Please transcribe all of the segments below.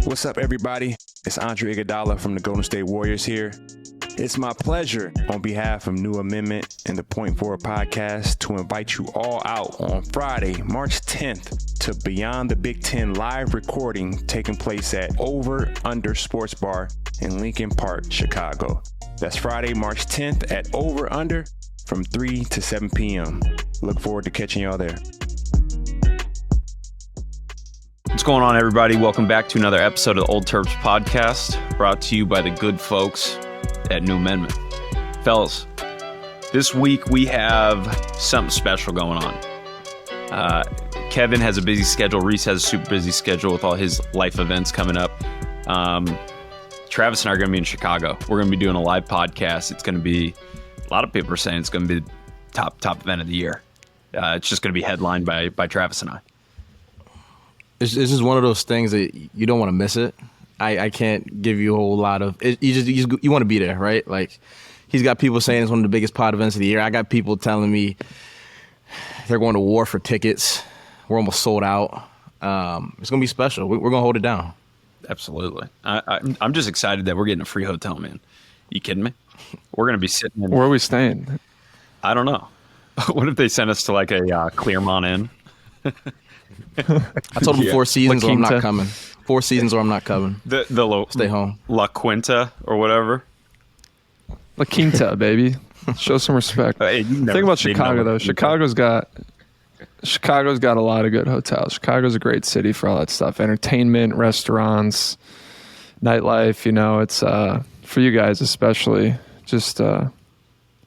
What's up, everybody? It's Andre Iguodala from the Golden State Warriors here. It's my pleasure, on behalf of New Amendment and the Point Forward podcast, to invite you all out on Friday, March 10th, to Beyond the Big Ten live recording taking place at Over Under Sports Bar in Lincoln Park, Chicago. That's Friday, March 10th at Over Under from 3 to 7 p.m. Look forward to catching y'all there. What's going on, everybody? Welcome back to another episode of the Old Terps podcast, brought to you by the good folks at New Amendment. Fellas, this week we have something special going on. Kevin has a busy schedule. Reese has a super busy schedule with all his life events coming up. Travis and I are going to be in Chicago. We're going to be doing a live podcast. It's going to be, a lot of people are saying it's going to be the top event of the year. It's just going to be headlined by Travis and I. It's just one of those things that you don't want to miss it. I can't give you a whole lot of it. You want to be there, right? Like, he's got people saying it's one of the biggest pod events of the year. I got people telling me they're going to war for tickets. We're almost sold out. It's gonna be special. We're gonna hold it down. Absolutely. I'm just excited that we're getting a free hotel, man. You kidding me? We're gonna be sitting in. Where are we staying? I don't know. What if they sent us to like a Clermont Inn? I told him 4 seasons or I'm not coming. 4 seasons or I'm not coming. Stay home. La Quinta or whatever. La Quinta, baby. Show some respect. Hey, think about Chicago, though. Chicago's got a lot of good hotels. Chicago's a great city for all that stuff. Entertainment, restaurants, nightlife. You know, it's for you guys especially. Just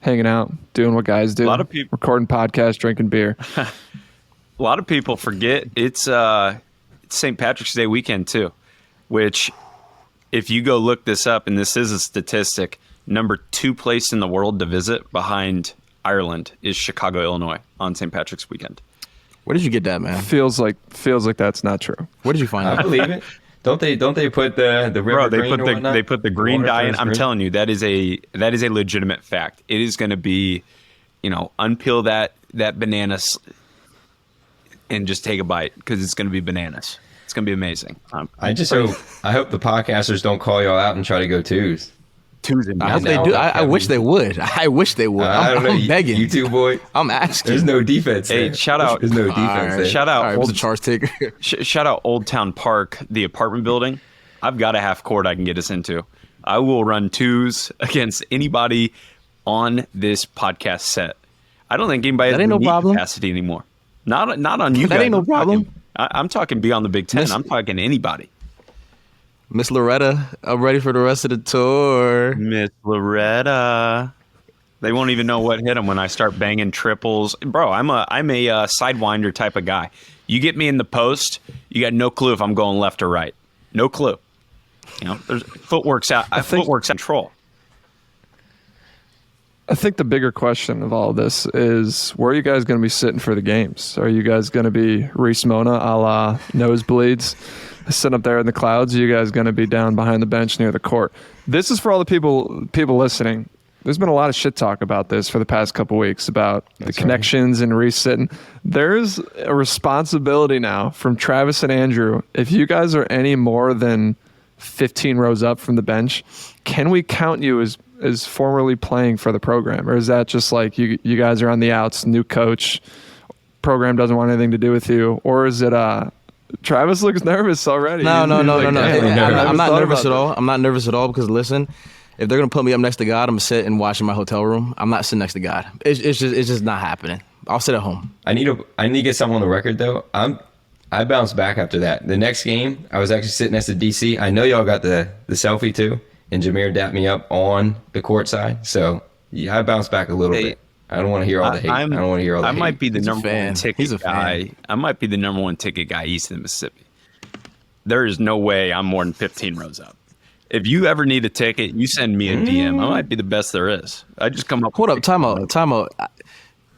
hanging out, doing what guys do. A lot of people recording podcasts, drinking beer. A lot of people forget it's St. Patrick's Day weekend too, which if you go look this up, and this is a statistic, number 2 place in the world to visit behind Ireland is Chicago, Illinois on St. Patrick's weekend. Where did you get that, man? Feels like that's not true. Where did you find that? I believe it. Don't they put the river green? They put the green dye in. I'm telling you, that is a legitimate fact. It is going to be, unpeel that banana and just take a bite, because it's going to be bananas. It's going to be amazing. I hope the podcasters don't call y'all out and try to go twos. I hope they do. I wish they would. I wish they would. I'm begging. You two, boy. I'm asking. There's no defense there. Hey, shout out. There's no defense there. Shout out. Old charge taker. Shout out Old Town Park, the apartment building. I've got a half court I can get us into. I will run twos against anybody on this podcast set. I don't think anybody has the capacity anymore. Not on you guys. That ain't no problem. I'm talking beyond the Big Ten. I'm talking anybody. Miss Loretta, I'm ready for the rest of the tour. Miss Loretta. They won't even know what hit them when I start banging triples. Bro, I'm a sidewinder type of guy. You get me in the post, you got no clue if I'm going left or right. No clue. There's footwork's out. Footwork's control. I think the bigger question of all of this is, where are you guys going to be sitting for the games? Are you guys going to be Reese Mona a la nosebleeds, sitting up there in the clouds? Are you guys going to be down behind the bench near the court? This is for all the people listening. There's been a lot of shit talk about this for the past couple weeks about the connections and Reese sitting. There's a responsibility now from Travis and Andrew. If you guys are any more than 15 rows up from the bench, can we count you as formerly playing for the program? Or is that just like you guys are on the outs, new coach, program doesn't want anything to do with you? Or is it Travis looks nervous already? No. I'm not nervous at all. That. I'm not nervous at all because, listen, if they're going to put me up next to God, I'm going to sit and watch in my hotel room. I'm not sitting next to God. It's just not happening. I'll sit at home. I need to get something on the record, though. I bounced back after that. The next game, I was actually sitting next to DC. I know y'all got the selfie, too. And Jameer dapped me up on the court side. So, yeah, I bounced back a little bit. I don't want to hear all the hate. I don't want to hear all the hate. I might be the number one ticket guy. Fan. I might be the number one ticket guy east of the Mississippi. There is no way I'm more than 15 rows up. If you ever need a ticket, you send me a DM. I might be the best there is. I just come up. Hold up, time out.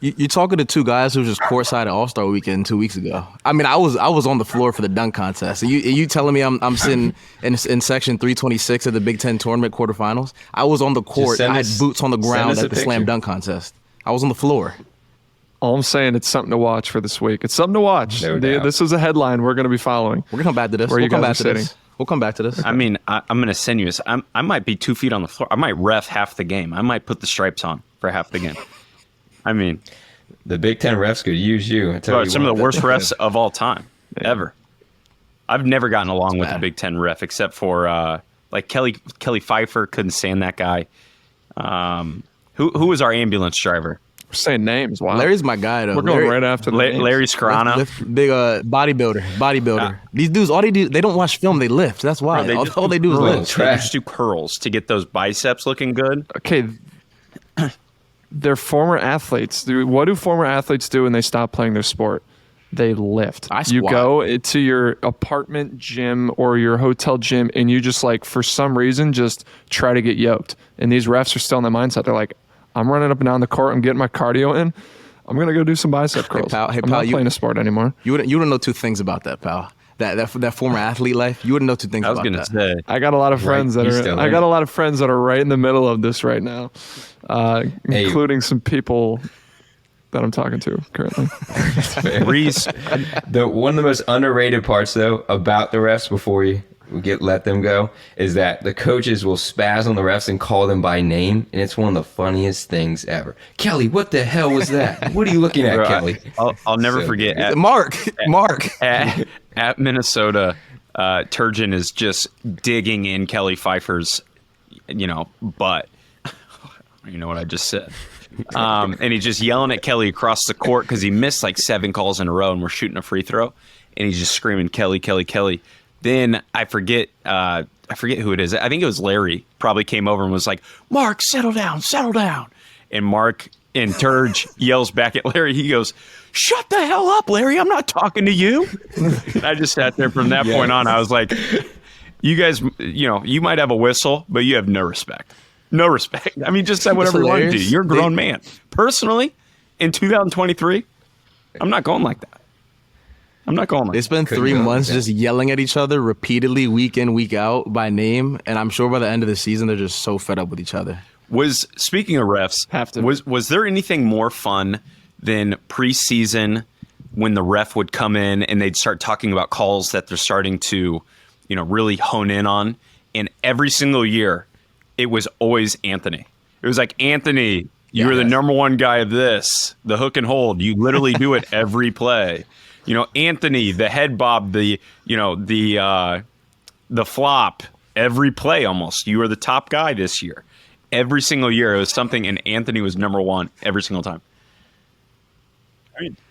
You're talking to 2 guys who was just courtside at All-Star Weekend 2 weeks ago. I mean, I was on the floor for the dunk contest. And you telling me I'm sitting in section 326 of the Big Ten tournament quarterfinals? I was on the court. I had boots on the ground at the slam dunk contest. I was on the floor. All I'm saying, it's something to watch for this week. It's something to watch. No doubt. This is a headline we're going to be following. We're going to come back to this. Where you guys are sitting. We'll come back to this. I mean, I'm going to send you this. I might be 2 feet on the floor. I might ref half the game. I might put the stripes on for half the game. I mean, The Big Ten refs could use you. I tell you some what. of the worst refs of all time, ever. I've never gotten along with the Big Ten ref except for like Kelly Pfeiffer. Couldn't stand that guy. Who was our ambulance driver? We're saying names. Wow. Larry's my guy, though. We're going right after the names. Larry Scarano. Big bodybuilder. These dudes, all they do, they don't watch film, they lift. That's why. Bro, All they do is lift. They just do curls to get those biceps looking good. Okay. They're former athletes. What do former athletes do when they stop playing their sport? They lift. You squat. go to your apartment gym or your hotel gym and you just like, for some reason, just try to get yoked. And these refs are still in that mindset. They're like, I'm running up and down the court. I'm getting my cardio in. I'm going to go do some bicep curls. Hey, I'm not playing a sport anymore. You wouldn't know two things about that, pal. That former athlete life, you wouldn't know two things about that. I was going to say. I got a lot of friends Right, that he's are. still I there. got a lot of friends that are right in the middle of this right now, including some people that I'm talking to currently. Reese, One of the most underrated parts, though, about the refs before we let them go is that the coaches will spaz on the refs and call them by name, and it's one of the funniest things ever. Kelly, what the hell was that? What are you looking at, bro, Kelly? I'll never So- forget. Mark. At Minnesota, Turgeon is just digging in Kelly Pfeiffer's, butt. You know what I just said. And he's just yelling at Kelly across the court because he missed like 7 calls in a row and we're shooting a free throw. And he's just screaming, Kelly, Kelly, Kelly. Then I forget who it is. I think it was Larry probably came over and was like, Mark, settle down. And Mark and Turge yells back at Larry. He goes, shut the hell up, Larry. I'm not talking to you. And I just sat there from that point on. I was like, you guys, you might have a whistle, but you have no respect. No respect. I mean, just say whatever you want to do. You're a grown man. Personally, in 2023, I'm not going like that. They spent 3 months just yelling at each other repeatedly, week in, week out, by name, and I'm sure by the end of the season, they're just so fed up with each other. Speaking of refs, was there anything more fun than preseason when the ref would come in and they'd start talking about calls that they're starting to, really hone in on? And every single year, it was always Anthony. It was like, Anthony, you're the number one guy of this, the hook and hold. You literally do it every play. Anthony, the head bob, the flop, every play almost. You were the top guy this year. Every single year it was something, and Anthony was number one every single time.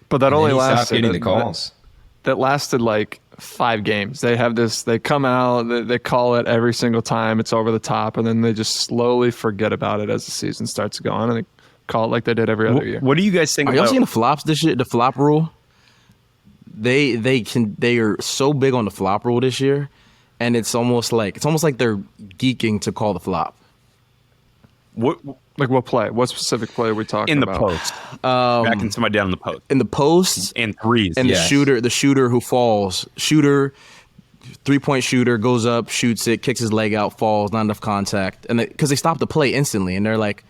But that only Stopped lasted. getting the calls. That lasted like 5 games. They have this. They come out. They call it every single time. It's over the top, and then they just slowly forget about it as the season starts to go on, and they call it like they did every other year. What do you guys think Are y'all about seeing the flops this year? The flop rule? They are so big on the flop rule this year, and it's almost like they're geeking to call the flop. what Like what play? What specific play are we talking in the about? post? Backing somebody down in the post. In the posts And threes. and Yes. the shooter who falls, 3-point shooter goes up, shoots it, kicks his leg out, falls, not enough contact, and because they stop the play instantly, and they're like,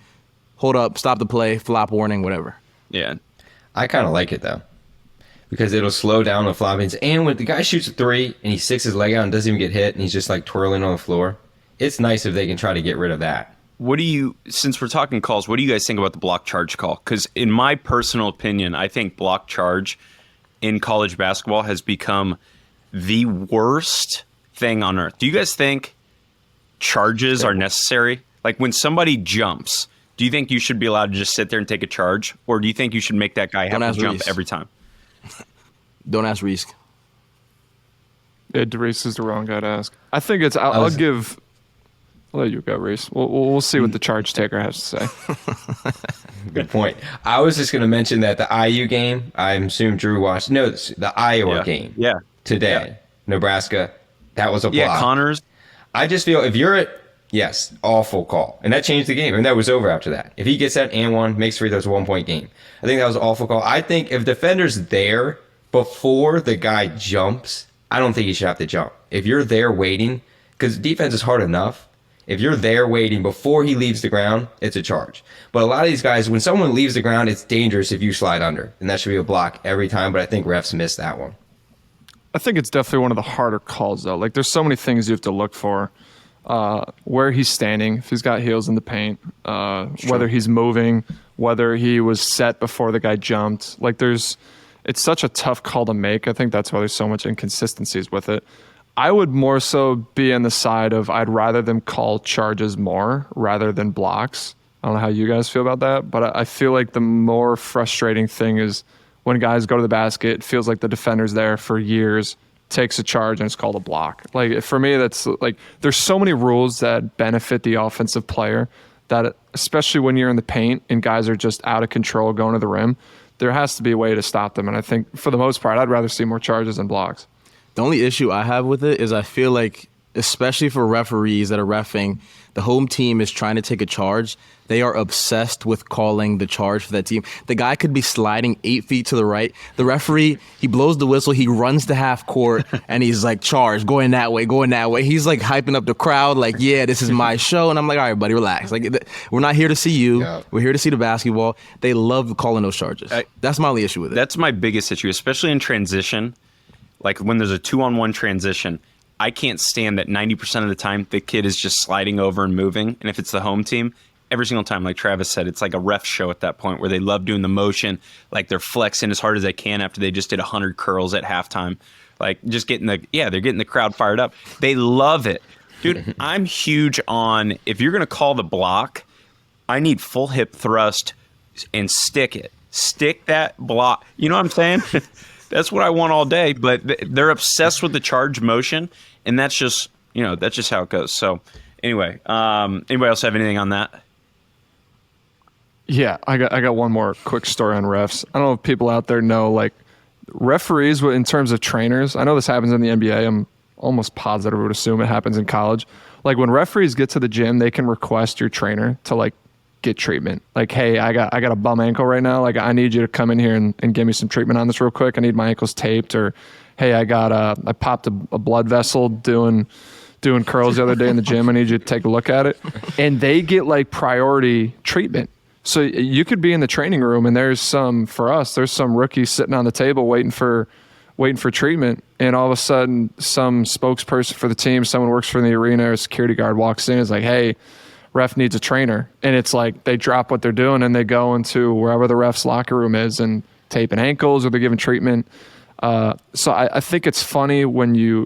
hold up, stop the play, flop warning, whatever. Yeah. I kind of like it, though, because it'll slow down the floppings. And when the guy shoots a 3 and he sticks his leg out and doesn't even get hit and he's just like twirling on the floor, it's nice if they can try to get rid of that. Since we're talking calls, what do you guys think about the block charge call? Because in my personal opinion, I think block charge in college basketball has become the worst thing on earth. Do you guys think charges are necessary? Like when somebody jumps, do you think you should be allowed to just sit there and take a charge? Or do you think you should make that guy have to jump Reese. every time? Don't ask Reese. Yeah, Reese is the wrong guy to ask. I think it's. I'll let you go, Reese. We'll see what the charge taker has to say. Good point. I was just going to mention that the IU game, I assume Drew watched. No, the Iowa game. Yeah. Today, Nebraska, that was a block. Yeah, Connors. I just feel if you're yes, awful call. And that changed the game. And that was over after that. If he gets that and one, makes free throws, 1-point game. I think that was an awful call. I think if defender's there before the guy jumps, I don't think he should have to jump. If you're there waiting, because defense is hard enough, if you're there waiting before he leaves the ground, it's a charge. But a lot of these guys, when someone leaves the ground, it's dangerous if you slide under. And that should be a block every time. But I think refs miss that one. I think it's definitely one of the harder calls, though. Like, there's so many things you have to look for. Where he's standing, if he's got heels in the paint, whether he's moving, whether he was set before the guy jumped. Like, it's such a tough call to make. I think that's why there's so much inconsistencies with it. I would more so be on the side of I'd rather them call charges more rather than blocks. I don't know how you guys feel about that, but I feel like the more frustrating thing is when guys go to the basket, it feels like the defender's there for years, takes a charge, and it's called a block. Like, for me, that's like, there's so many rules that benefit the offensive player that, especially when you're in the paint and guys are just out of control going to the rim, there has to be a way to stop them. And I think for the most part, I'd rather see more charges than blocks. The only issue I have with it is I feel like, especially for referees that are reffing, the home team is trying to take a charge. They are obsessed with calling the charge for that team. The guy could be sliding 8 feet to the right. The referee, he blows the whistle, he runs to half court, and he's like, charge, going that way, going that way. He's like hyping up the crowd, like, yeah, this is my show. And I'm like, all right, buddy, relax. Like, we're not here to see you. Yeah. We're here to see the basketball. They love calling those charges. That's my only issue with it. That's my biggest issue, especially in transition. Like, when there's a 2-on-1 transition, I can't stand that 90% of the time the kid is just sliding over and moving. And if it's the home team, every single time, like Travis said, it's like a ref show at that point where they love doing the motion, like they're flexing as hard as they can after they just did 100 curls at halftime. Like, just they're getting the crowd fired up. They love it. Dude, I'm huge on, if you're going to call the block, I need full hip thrust and stick it. Stick that block. You know what I'm saying? That's what I want all day, but they're obsessed with the charge motion, and that's just how it goes. So anyway, anybody else have anything on that? Yeah, I got one more quick story on refs. I don't know if people out there know, like, referees in terms of trainers. I know this happens in the NBA. I'm almost positive I would assume it happens in college. Like, when referees get to the gym, they can request your trainer to, like, get treatment. Like, hey, I got a bum ankle right now. Like, I need you to come in here and give me some treatment on this real quick. I need my ankles taped. Or, hey, I popped a blood vessel doing curls the other day in the gym. I need you to take a look at it. And they get, like, priority treatment. So you could be in the training room and there's some rookie sitting on the table waiting for treatment, and all of a sudden some spokesperson for the team, someone works for the arena, or a security guard walks in and is like, hey, ref needs a trainer. And it's like they drop what they're doing and they go into wherever the ref's locker room is and taping ankles, or they're giving treatment. So I think it's funny when you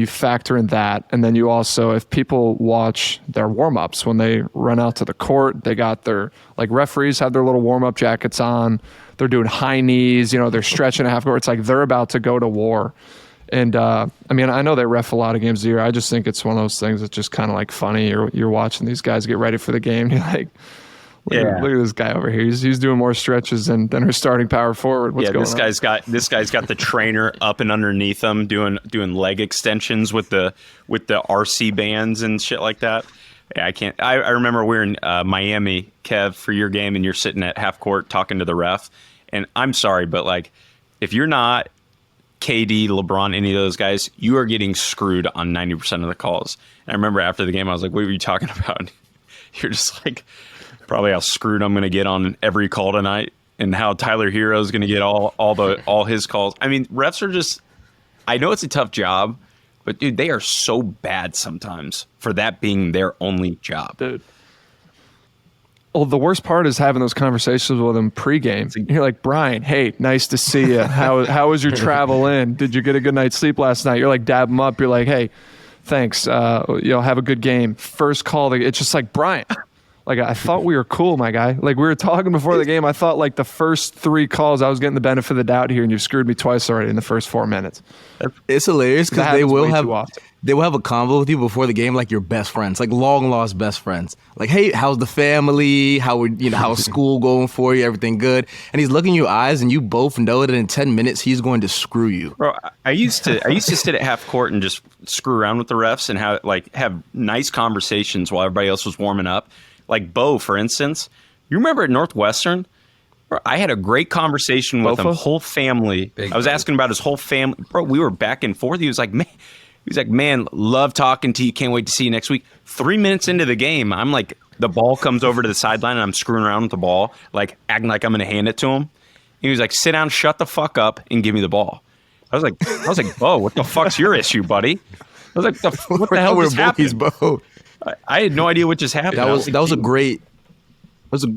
factor in that. And then you also, if people watch their warm-ups when they run out to the court, they got their, like, referees have their little warm-up jackets on. They're doing high knees, they're stretching a half court. It's like they're about to go to war. And I mean, I know they ref a lot of games a year. I just think it's one of those things that's just kind of like funny. You're watching these guys get ready for the game. You're like, look at this guy over here. He's doing more stretches than her starting power forward. What's going on? This guy's got the trainer up and underneath him doing leg extensions with the RC bands and shit like that. Yeah, I can't. I remember we were in Miami, Kev, for your game, and you're sitting at half court talking to the ref. And I'm sorry, but, like, if you're not KD, LeBron, any of those guys, you are getting screwed on 90% of the calls. And I remember after the game, I was like, what were you talking about? You're just like, probably how screwed I'm going to get on every call tonight, and how Tyler Hero's going to get all his calls. I mean, refs are just, I know it's a tough job, but dude, they are so bad sometimes for that being their only job. Dude. Well, the worst part is having those conversations with them pregame. You're like, Brian, hey, nice to see you. How was your travel in? Did you get a good night's sleep last night? You're like, dab them up. You're like, hey, thanks. Have a good game. First call. It's just like, Brian, like, I thought we were cool, my guy. Like, we were talking before the game. I thought, like, the first 3 calls, I was getting the benefit of the doubt here, and you've screwed me twice already in the first 4 minutes. It's hilarious because they will have a convo with you before the game, like your best friends, like long lost best friends. Like, hey, how's the family? How's school going for you? Everything good? And he's looking in your eyes, and you both know that in 10 minutes he's going to screw you. Bro, I used to sit at half court and just screw around with the refs and have nice conversations while everybody else was warming up. Like Bo, for instance, you remember at Northwestern? I had a great conversation with him, whole family. I was asking about his whole family. Bro, we were back and forth. He was like, man, love talking to you. Can't wait to see you next week. 3 minutes into the game, I'm like, the ball comes over to the sideline, and I'm screwing around with the ball, like acting like I'm going to hand it to him. He was like, sit down, shut the fuck up, and give me the ball. I was like, Bo, what the fuck's your issue, buddy? I was like, what the hell just happened? Bo. I had no idea what just happened. That was a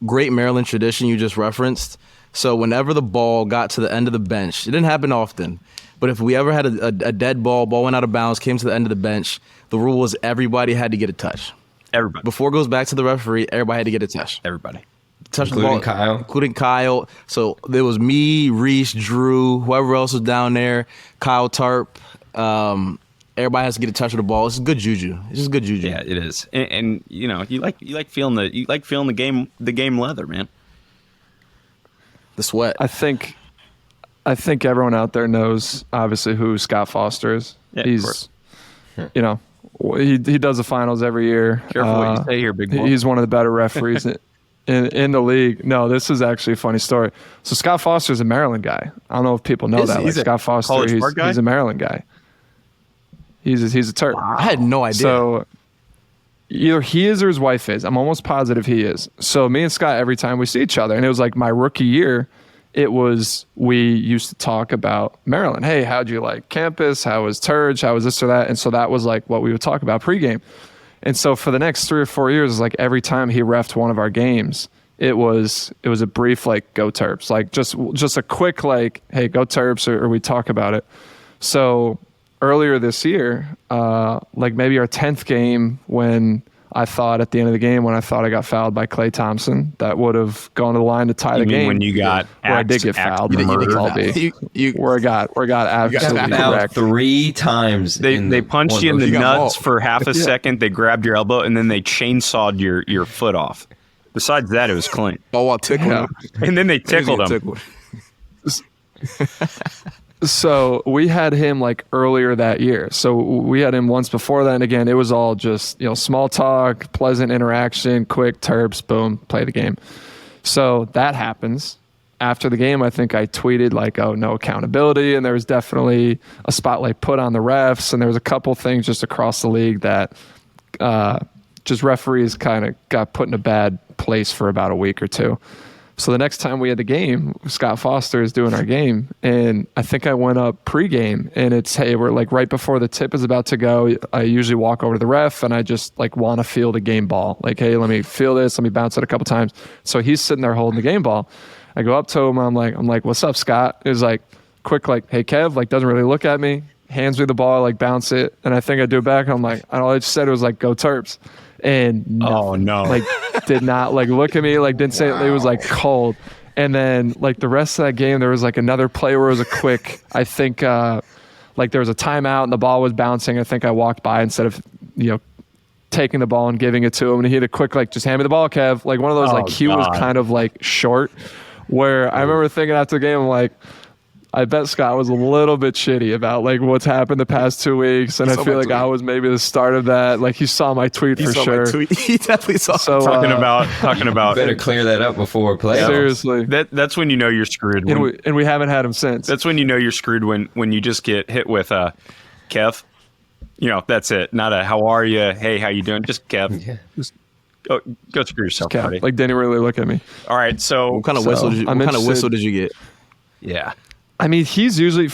great Maryland tradition you just referenced. So whenever the ball got to the end of the bench, it didn't happen often, but if we ever had a dead ball went out of bounds, came to the end of the bench, the rule was everybody had to get a touch. Everybody. Before it goes back to the referee, everybody had to get a touch. Everybody. Touch Including the ball, Kyle. Including Kyle. So there was me, Reese, Drew, whoever else was down there, Kyle Tarp. Everybody has to get a touch of the ball. It's good juju. It's just good juju. Yeah, it is. And you know, you like feeling the game leather, man. The sweat. I think everyone out there knows obviously who Scott Foster is. Yeah, He's, you know, he does the finals every year. Careful what you say here, big boy. He's one of the better referees in the league. No, this is actually a funny story. So Scott Foster's a Maryland guy. I don't know if people know that. Like Scott Foster, he's a Maryland guy. He's a Terp. Wow. I had no idea. So either he is or his wife is. I'm almost positive he is. So me and Scott, every time we see each other, and it was like my rookie year, we used to talk about Maryland. Hey, how'd you like campus? How was Turge? How was this or that? And so that was like what we would talk about pregame. And so for the next 3 or 4 years, like every time he reffed one of our games, it was a brief like go Terps, like just a quick like, hey, go Terps, or we talk about it. So earlier this year, like maybe our 10th game, when I thought at the end of the game, when I thought I got fouled by Klay Thompson, that would have gone to the line to tie the game. When you got where I did get fouled, where I got absolutely correct 3 times. They punched you in the nuts for half a second. They grabbed your elbow and then they chainsawed your foot off. Besides that, it was clean. Oh, I'll tickle him. And then they tickled him. So we had him like earlier that year. So we had him once before that. And again, it was all just, small talk, pleasant interaction, quick Terps, boom, play the game. So that happens. After the game, I think I tweeted like, oh, no accountability. And there was definitely a spotlight put on the refs. And there was a couple things just across the league that just referees kind of got put in a bad place for about a week or two. So the next time we had the game, Scott Foster is doing our game, and I think I went up pregame, and it's, hey, we're like right before the tip is about to go. I usually walk over to the ref, and I just like want to field a game ball. Like, hey, let me feel this, let me bounce it a couple times. So he's sitting there holding the game ball. I go up to him, I'm like, what's up, Scott? He's like, quick, like, hey, Kev, like doesn't really look at me, hands me the ball, like bounce it, and I think I do it back. And I'm like, all I just said was like, go Terps. And like did not like look at me, like didn't say it. It was like cold. And then like the rest of that game, there was like another play where it was a quick, I think like there was a timeout and the ball was bouncing. I think I walked by instead of taking the ball and giving it to him, and he had a quick like, just hand me the ball, Kev. Like one of those he was kind of like short, where I remember thinking after the game, I'm like, I bet Scott was a little bit shitty about like what's happened the past 2 weeks, and I feel like I was maybe the start of that. Like he saw my tweet for sure. He definitely saw. So talking about. Better clear that up before playoffs. Seriously, that's when you know you're screwed. And we haven't had him since. That's when you know you're screwed when you just get hit with Kev. That's it. Not a how are you? Hey, how you doing? Just Kev. Yeah. Just go screw yourself, buddy. Like didn't really look at me. All right, so what kind of whistle did you get? Yeah. I mean, he's usually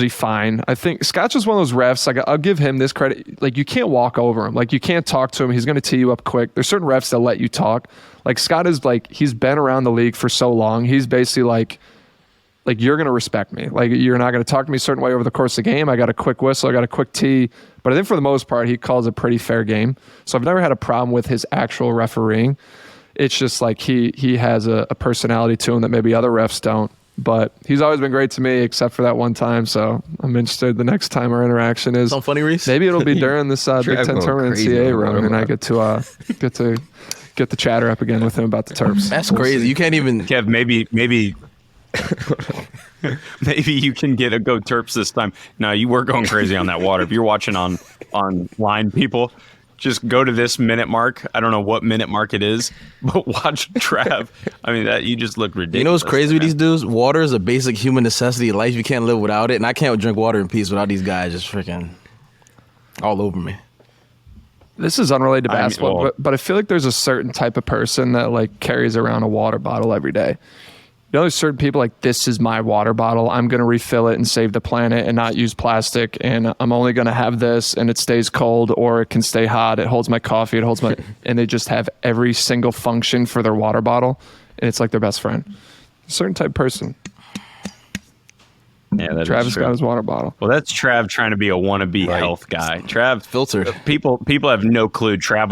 fine. I think Scott's just one of those refs. Like, I'll give him this credit. Like, you can't walk over him. Like, you can't talk to him. He's going to tee you up quick. There's certain refs that let you talk. Like, Scott is like, he's been around the league for so long. He's basically like you're going to respect me. Like, you're not going to talk to me a certain way over the course of the game. I got a quick whistle. I got a quick tee. But I think for the most part, he calls a pretty fair game. So I've never had a problem with his actual refereeing. It's just like he has a personality to him that maybe other refs don't. But he's always been great to me, except for that one time. So I'm interested the next time our interaction is. Something funny, Reese? Maybe it'll be during this Big Ten tournament in CAA run, and I get to get the chatter up again with him about the Terps. That's crazy. You can't even. Kev, maybe maybe you can get a go Terps this time. No, you were going crazy on that water. If you're watching online, people, just go to this minute mark. I don't know what minute mark it is, but watch Trav. I mean, that you just look ridiculous. You know what's crazy with these dudes? Water is a basic human necessity in life. You can't live without it, and I can't drink water in peace without these guys just freaking all over me. This is unrelated to basketball, but I feel like there's a certain type of person that like carries around a water bottle every day. there's certain people like, this is my water bottle. I'm going to refill it and save the planet and not use plastic. And I'm only going to have this and it stays cold or it can stay hot. It holds my coffee. It holds my, and they just have every single function for their water bottle. And it's like their best friend. A certain type of person. Yeah, that Travis is true. got his water bottle. Well, that's Trav trying to be a wannabe health guy. Trav Filtered. People have no clue. Trav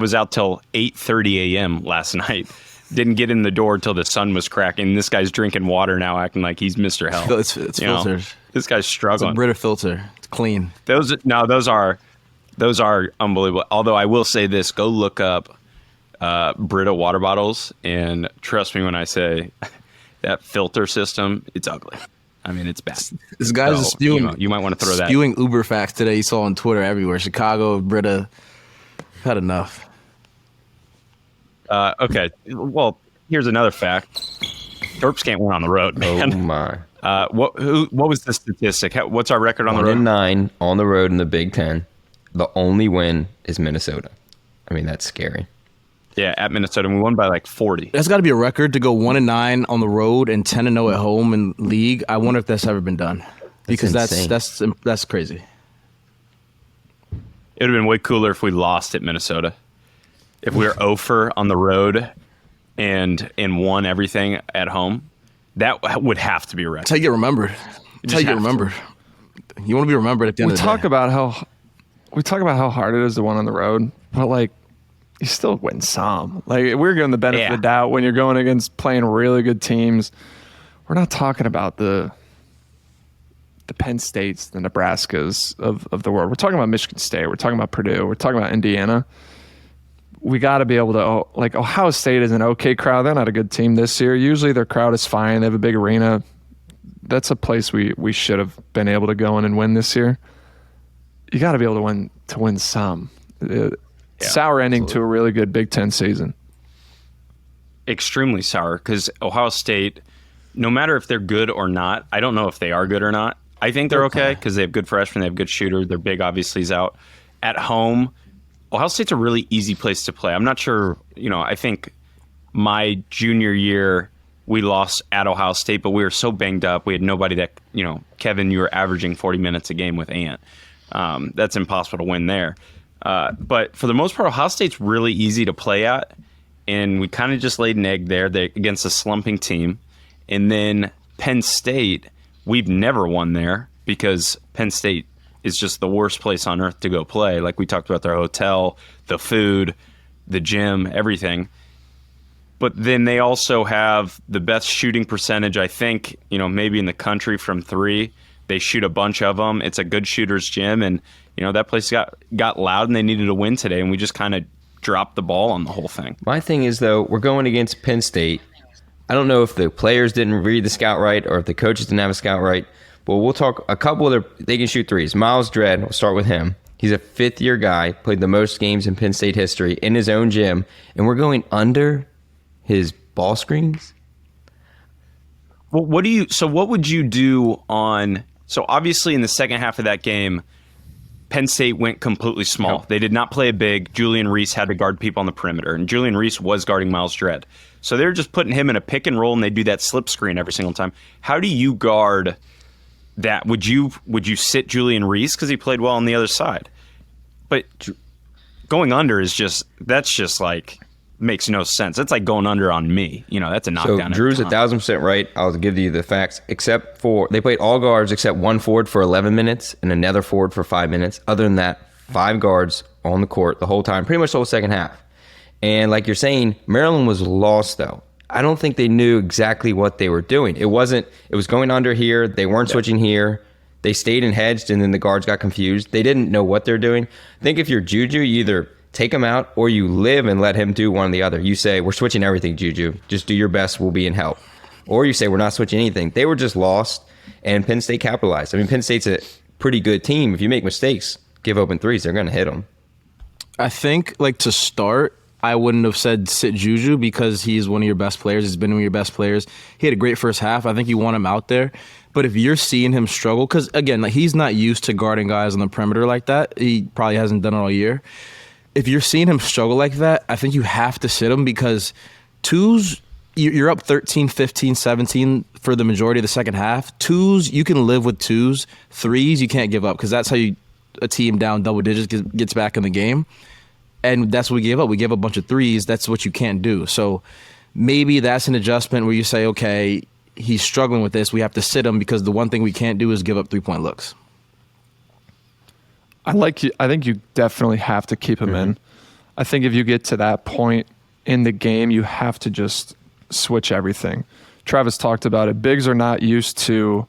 was out till 8:30 a.m. last night. Didn't get in the door till the sun was cracking. This guy's drinking water now, acting like he's Mr. Health. It's You know, filtered. this guy's It's a struggling. Brita filter. It's clean. Those are unbelievable. Although I will say this: go look up Brita water bottles, and trust me when I say that filter system, it's ugly. I mean, it's bad. This guy's So, just spewing. you might want to throw that. Spewing Uber facts today. You saw on Twitter everywhere. Chicago, Brita. Had enough. Okay. Well, here's another fact. Terps can't win on the road, man. Oh my! What was the statistic? What's our record on the 1-9 road? on the road in the Big Ten. The only win is Minnesota. I mean, that's scary. Yeah, at Minnesota, we won by like 40. That's got to be a record to go 1-9 on the road and 10-0 at home in league. I wonder if that's ever been done, because insane. that's crazy. It would have been way cooler if we lost at Minnesota. If we were 0-for on the road and won everything at home, that would have to be a record. That's how you get remembered. That's how you get remembered. You want to be remembered at the end We of the talk day. about how hard it is to win on the road, but like, you still win some. Like, we're giving the benefit of the doubt when you're going against playing really good teams. We're not talking about the Penn States, the Nebraskas of the world. We're talking about Michigan State. We're talking about Purdue. We're talking about Indiana. We got to be able to, like, Ohio State is an okay crowd. They're not a good team this year. Usually their crowd is fine. They have a big arena. That's a place we should have been able to go in and win this year. You got to be able to win some. Sour ending to a really good Big Ten season. Extremely sour, because Ohio State, no matter if they're good or not, I don't know if they are good or not. I think they're okay because they have good freshmen, they have good shooters. Their big obviously is out. At home, Ohio State's a really easy place to play. I'm not sure, I think my junior year we lost at Ohio State, but we were so banged up. We had nobody that, Kevin, you were averaging 40 minutes a game with Ant. That's impossible to win there. But for the most part, Ohio State's really easy to play at, and we kind of just laid an egg there against a slumping team. And then Penn State, we've never won there because Penn State is just the worst place on earth to go play. Like we talked about, their hotel, the food, the gym, everything. But then they also have the best shooting percentage, I think, maybe in the country from three. They shoot a bunch of them. It's a good shooter's gym, and that place got loud, and they needed to win today, and we just kind of dropped the ball on the whole thing. My thing is, though, we're going against Penn State. I don't know if the players didn't read the scout right or if the coaches didn't have a scout right, but we'll talk a couple of they can shoot threes. Miles Dredd, we'll start with him. He's a fifth-year guy, played the most games in Penn State history in his own gym, and we're going under his ball screens? Well, what would you do on... So obviously in the second half of that game, Penn State went completely small. Yep. They did not play a big. Julian Reese had to guard people on the perimeter, and Julian Reese was guarding Miles Dredd. So they were just putting him in a pick and roll, and they do that slip screen every single time. How do you guard that? Would you sit Julian Reese because he played well on the other side? But going under is just like makes no sense. That's like going under on me. That's a knockdown. So Drew's 1,000% right. I'll give you the facts. Except for they played all guards except one forward for 11 minutes and another forward for 5 minutes. Other than that, 5 guards on the court the whole time, pretty much the whole second half. And like you're saying, Maryland was lost though. I don't think they knew exactly what they were doing. It was going under here. They weren't switching here. They stayed and hedged, and then the guards got confused. They didn't know what they're doing. I think if you're Juju, you either take him out or you live and let him do one or the other. You say, we're switching everything, Juju. Just do your best. We'll be in help. Or you say, we're not switching anything. They were just lost, and Penn State capitalized. I mean, Penn State's a pretty good team. If you make mistakes, give open threes, they're going to hit them. I think, to start, I wouldn't have said sit Juju because he's one of your best players. He's been one of your best players. He had a great first half. I think you want him out there. But if you're seeing him struggle, because, again, he's not used to guarding guys on the perimeter like that. He probably hasn't done it all year. If you're seeing him struggle like that, I think you have to sit him because twos you're up 13, 15, 17 for the majority of the second half. Twos, you can live with twos. Threes, you can't give up because that's how a team down double digits gets back in the game. And that's what we gave up. We gave up a bunch of threes. That's what you can't do. So maybe that's an adjustment where you say, okay, he's struggling with this. We have to sit him because the one thing we can't do is give up 3-point looks. I think you definitely have to keep him in. I think if you get to that point in the game, you have to just switch everything. Travis talked about it. Bigs are not used to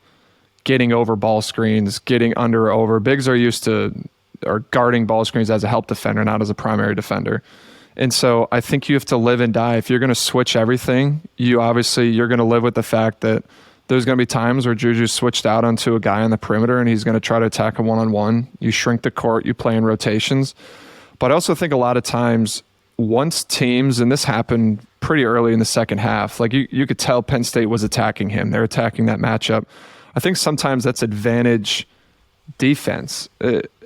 getting over ball screens, getting under or over. Bigs are used to guarding ball screens as a help defender, not as a primary defender. And so I think you have to live and die. If you're going to switch everything, you're going to live with the fact that there's going to be times where Juju's switched out onto a guy on the perimeter and he's going to try to attack a one-on-one. You shrink the court, you play in rotations. But I also think a lot of times once teams, and this happened pretty early in the second half, like you could tell Penn State was attacking him. They're attacking that matchup. I think sometimes that's advantage defense.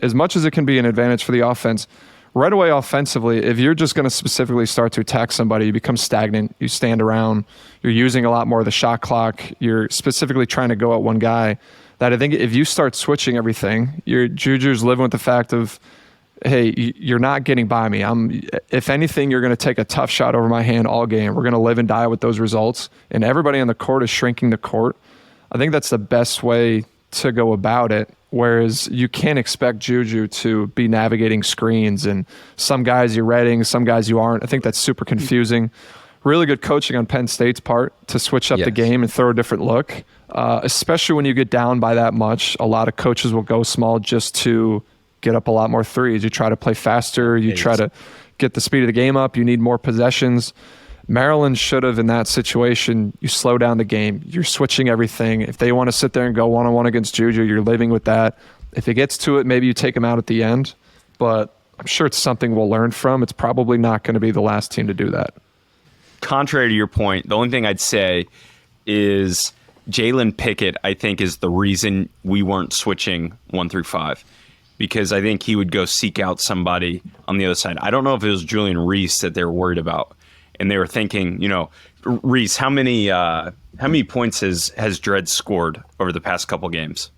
As much as it can be an advantage for the offense, right away offensively, if you're just going to specifically start to attack somebody, you become stagnant, you stand around, you're using a lot more of the shot clock, you're specifically trying to go at one guy, that I think if you start switching everything, your Juju's living with the fact of, hey, you're not getting by me. If anything, you're going to take a tough shot over my hand all game. We're going to live and die with those results. And everybody on the court is shrinking the court. I think that's the best way to go about it. Whereas you can't expect Juju to be navigating screens and some guys you're reading, some guys you aren't. I think that's super confusing. Really good coaching on Penn State's part to switch up the game and throw a different look, especially when you get down by that much. A lot of coaches will go small just to get up a lot more threes. You try to play faster. You try to get the speed of the game up. You need more possessions. Maryland should have, in that situation, you slow down the game. You're switching everything. If they want to sit there and go one-on-one against Juju, you're living with that. If it gets to it, maybe you take him out at the end. But I'm sure it's something we'll learn from. It's probably not going to be the last team to do that. Contrary to your point, the only thing I'd say is Jalen Pickett, I think, is the reason we weren't switching 1 through 5. Because I think he would go seek out somebody on the other side. I don't know if it was Julian Reese that they were worried about. And they were thinking, Reese, how many points has Dredd scored over the past couple games?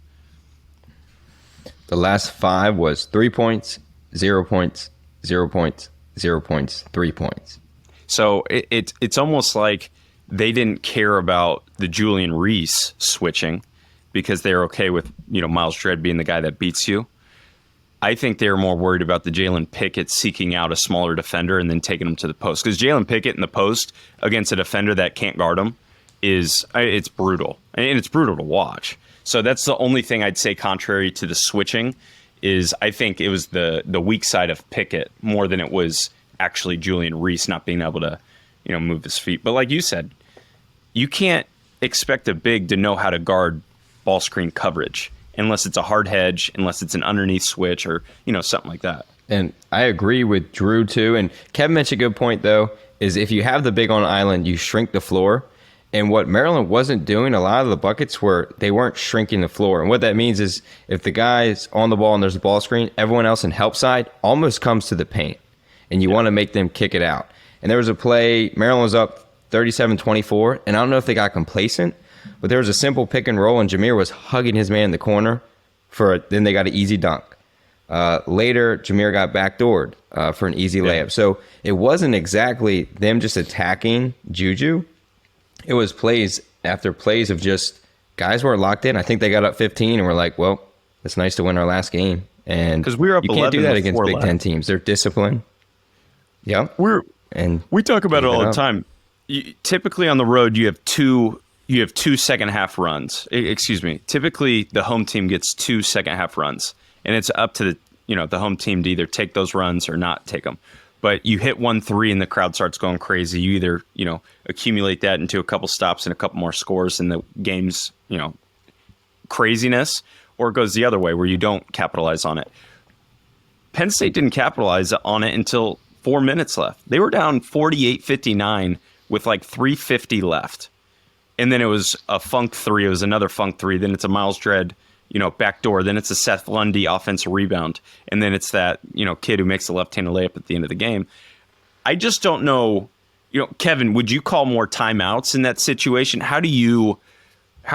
The last 5 was 3 points, 0 points, 0 points, 0 points, 3 points. So it's almost like they didn't care about the Julian Reese switching because they're okay with Miles Dredd being the guy that beats you. I think they were more worried about the Jalen Pickett seeking out a smaller defender and then taking him to the post. Because Jalen Pickett in the post against a defender that can't guard him it's brutal. And it's brutal to watch. So that's the only thing I'd say contrary to the switching is I think it was the weak side of Pickett more than it was actually Julian Reese not being able to move his feet. But like you said, you can't expect a big to know how to guard ball screen coverage. Unless it's a hard hedge, unless it's an underneath switch or, something like that. And I agree with Drew, too. And Kevin mentioned a good point, though, is if you have the big on island, you shrink the floor. And what Maryland wasn't doing, a lot of the buckets they weren't shrinking the floor. And what that means is if the guy's on the ball and there's a ball screen, everyone else in help side almost comes to the paint. And you want to make them kick it out. And there was a play, Maryland was up 37-24. And I don't know if they got complacent, but there was a simple pick and roll, and Jameer was hugging his man in the corner. Then they got an easy dunk. Later, Jameer got backdoored for an easy layup. So it wasn't exactly them just attacking Juju. It was plays after plays of just guys were locked in. I think they got up 15 and were like, well, it's nice to win our last game. And because we were up you 11 can't do that against Big left. Ten teams. They're disciplined. Yeah. We talk about it all the time. Typically on the road, you have two second half runs. Excuse me. Typically, the home team gets 2 second half runs, and it's up to the home team to either take those runs or not take them. But you hit 1-3 and the crowd starts going crazy. You either accumulate that into a couple stops and a couple more scores, and the game's craziness, or it goes the other way where you don't capitalize on it. Penn State didn't capitalize on it until 4 minutes left. They were down 48-59 with like 3:50 left. And then it was a funk 3. It was another funk 3. Then it's a Miles Dredd, backdoor. Then it's a Seth Lundy offensive rebound. And then it's that, kid who makes the left-handed layup at the end of the game. I just don't know Kevin, would you call more timeouts in that situation? How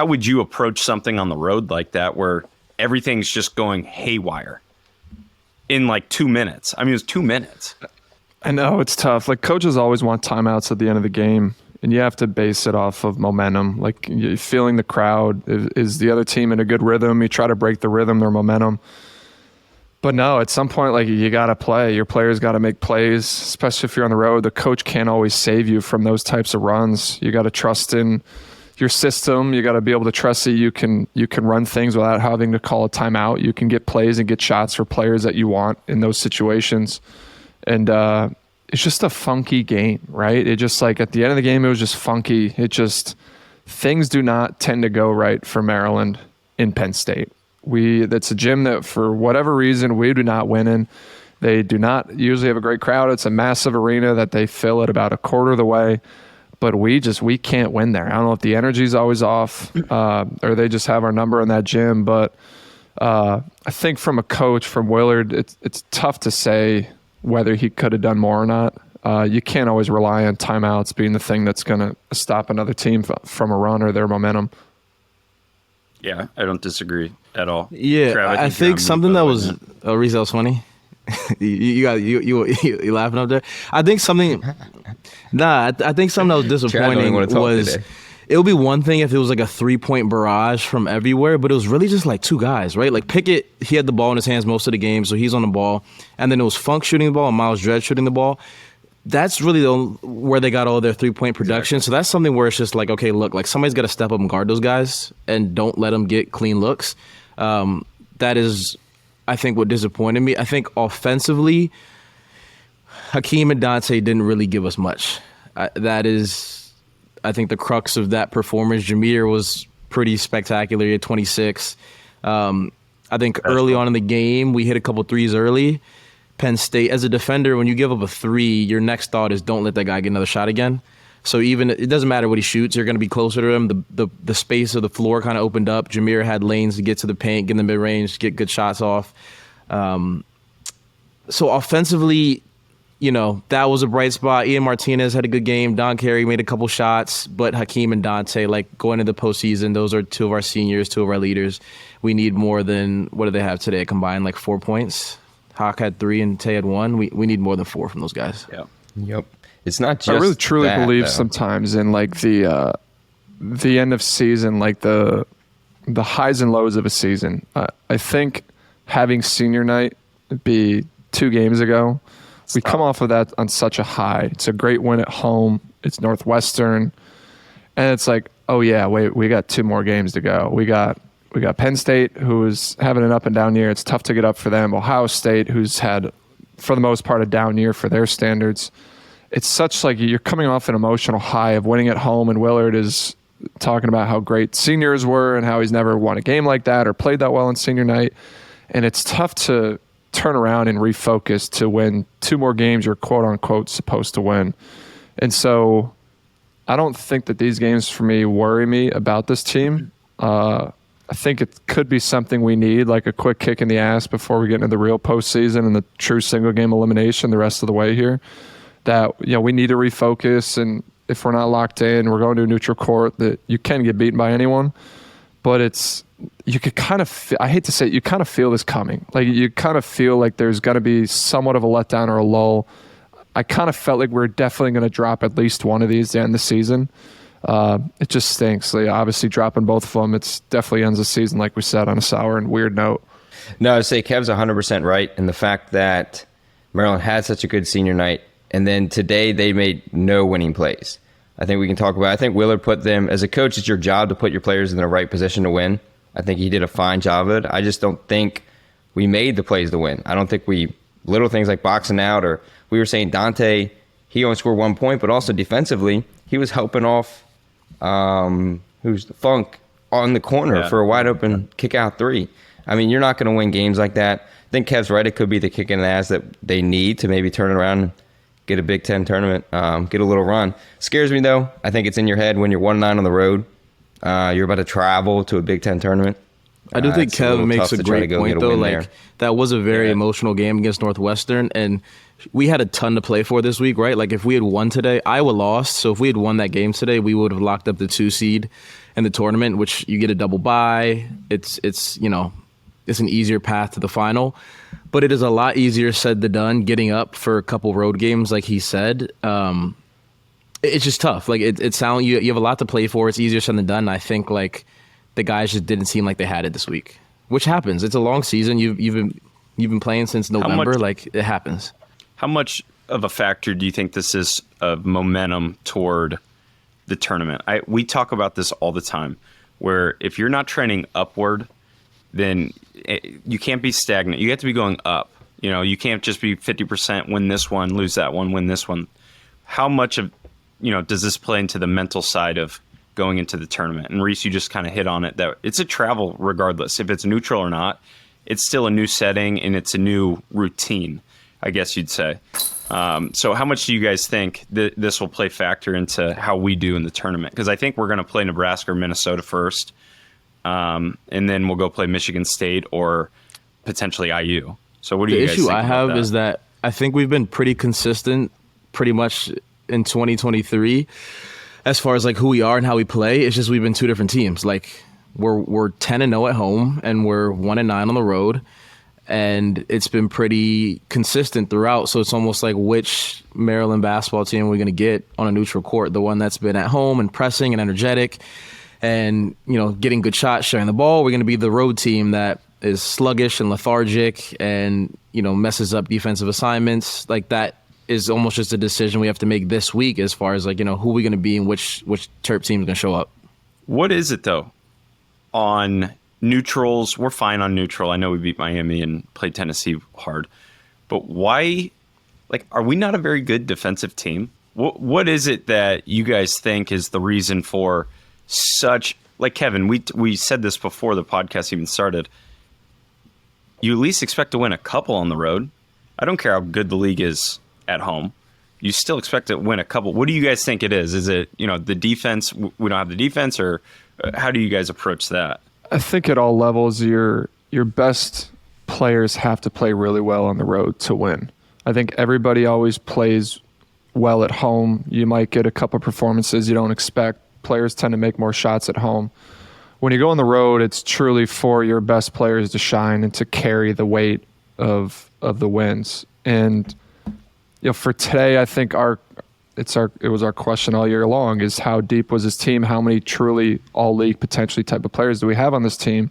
would you approach something on the road like that where everything's just going haywire in like 2 minutes? I mean, it was 2 minutes. I know it's tough. Like, coaches always want timeouts at the end of the game, and you have to base it off of momentum. Like, you're feeling the crowd. Is the other team in a good rhythm? You try to break the rhythm, their momentum. But no, at some point, like, you got to play. Your players got to make plays, especially if you're on the road. The coach can't always save you from those types of runs. You got to trust in your system. You got to be able to trust that you can run things without having to call a timeout. You can get plays and get shots for players that you want in those situations. And it's just a funky game, right? It just, like, at the end of the game, it was just funky. Things do not tend to go right for Maryland in Penn State. That's a gym that, for whatever reason, we do not win in. They do not usually have a great crowd. It's a massive arena that they fill at about a quarter of the way. But we can't win there. I don't know if the energy's always off or they just have our number in that gym. But I think from a coach, from Willard, it's tough to say whether he could have done more or not. You can't always rely on timeouts being the thing that's going to stop another team from a run or their momentum. Yeah, I don't disagree at all. Yeah, Trav, I think something that was Reese, that was funny. you laughing up there? I think something. I think something that was disappointing was. It would be one thing if it was like a 3-point barrage from everywhere, but it was really just like two guys, right? Like Pickett, he had the ball in his hands most of the game, so he's on the ball. And then it was Funk shooting the ball and Miles Dredd shooting the ball. That's really where they got all their 3-point production. Exactly. So that's something where it's just like, okay, look, like somebody's got to step up and guard those guys and don't let them get clean looks. That is, I think, what disappointed me. I think offensively, Hakeem and Dante didn't really give us much. That is, I think, the crux of that performance. Jameer was pretty spectacular at 26. I think early on in the game, we hit a couple threes early. Penn State, as a defender, when you give up a three, your next thought is don't let that guy get another shot again. So even it doesn't matter what he shoots, you're going to be closer to him. The space of the floor kind of opened up. Jameer had lanes to get to the paint, get in the mid-range, get good shots off. So offensively, that was a bright spot. Ian Martinez had a good game. Don Carey made a couple shots, but Hakeem and Dante, like going into the postseason, those are two of our seniors, two of our leaders. We need more than, what do they have today? Combined like 4 points. Hawk had 3 and Tay had 1. We need more than 4 from those guys. Yeah. Yep. It's not just I really truly believe though. Sometimes in like the end of season, like the highs and lows of a season. I think having senior night be 2 games ago, we come off of that on such a high. It's a great win at home. It's Northwestern. And it's like, oh yeah, wait, we got 2 more games to go. We got Penn State, who is having an up and down year. It's tough to get up for them. Ohio State, who's had, for the most part, a down year for their standards. It's such like you're coming off an emotional high of winning at home, and Willard is talking about how great seniors were and how he's never won a game like that or played that well on senior night. And it's tough to turn around and refocus to win 2 more games you're quote-unquote supposed to win. And so I don't think that these games for me worry me about this team. I think it could be something we need, like a quick kick in the ass before we get into the real postseason and the true single-game elimination the rest of the way here. That we need to refocus, and if we're not locked in, we're going to a neutral court that you can get beaten by anyone. But you could kind of, I hate to say it, you kind of feel this coming. Like you kind of feel like there's going to be somewhat of a letdown or a lull. I kind of felt like we're definitely going to drop at least one of these to end the season. It just stinks. Like, obviously, dropping both of them, it's definitely ends the season, like we said, on a sour and weird note. No, I'd say Kev's 100% right in the fact that Maryland had such a good senior night, and then today they made no winning plays. I think we can talk about. I think Willard put them as a coach. It's your job to put your players in the right position to win. I think he did a fine job of it. I just don't think we made the plays to win. I don't think little things like boxing out, or we were saying Dante, he only scored 1 point, but also defensively he was helping off. Who's the Funk on the corner for a wide open kick out 3. I mean, you're not going to win games like that. I think Kev's right. It could be the kick in the ass that they need to maybe turn it around and get a Big Ten tournament, get a little run. Scares me though. I think it's in your head when you're 1-9 on the road. You're about to travel to a Big Ten tournament. I do think it's a Kev little makes tough a to try to great go point, get a though. win Like, there. that was a very Yeah. emotional game against Northwestern, and we had a ton to play for this week, right? Like, if we had won today, Iowa lost, so if we had won that game today, we would have locked up the 2 seed in the tournament, which you get a double bye. It's an easier path to the final, but it is a lot easier said than done getting up for a couple road games, like he said. It's just tough. Like, you have a lot to play for. It's easier said than done. I think, like, the guys just didn't seem like they had it this week, which happens. It's a long season. You've been playing since November. Like, it happens. How much of a factor do you think this is of momentum toward the tournament? We talk about this all the time, where if you're not trending upward, then you can't be stagnant. You have to be going up. You can't just be 50%, win this one, lose that one, win this one. How much of, does this play into the mental side of going into the tournament? And Reese, you just kind of hit on it, that it's a travel regardless. If it's neutral or not, it's still a new setting and it's a new routine, I guess you'd say. So how much do you guys think this will play factor into how we do in the tournament? Because I think we're going to play Nebraska or Minnesota first, and then we'll go play Michigan State or potentially IU. So what do you guys think The issue I have about that? is that I think we've been pretty consistent pretty much in 2023 as far as, like, who we are and how we play. It's just we've been two different teams. Like, we're 10-0 at home and we're 1-9 on the road, and it's been pretty consistent throughout. So it's almost like, which Maryland basketball team are we going to get on a neutral court? The one that's been at home and pressing and energetic and, getting good shots, sharing the ball. We're going to be the road team that is sluggish and lethargic and, messes up defensive assignments. Like, that is almost just a decision we have to make this week as far as, like, who we're going to be and which Terp team is going to show up. What is it, though? On neutrals, we're fine on neutral. I know we beat Miami and played Tennessee hard. But why, are we not a very good defensive team? What is it that you guys think is the reason for such, like, Kevin, we said this before the podcast even started. You at least expect to win a couple on the road. I don't care how good the league is at home. You still expect to win a couple. What do you guys think it is? Is it, the defense, we don't have the defense, or how do you guys approach that? I think at all levels, your best players have to play really well on the road to win. I think everybody always plays well at home. You might get a couple performances you don't expect. Players tend to make more shots at home. When you go on the road, it's truly for your best players to shine and to carry the weight of the wins. And for today, I think it was our question all year long, is how deep was this team? How many truly all-league potentially type of players do we have on this team?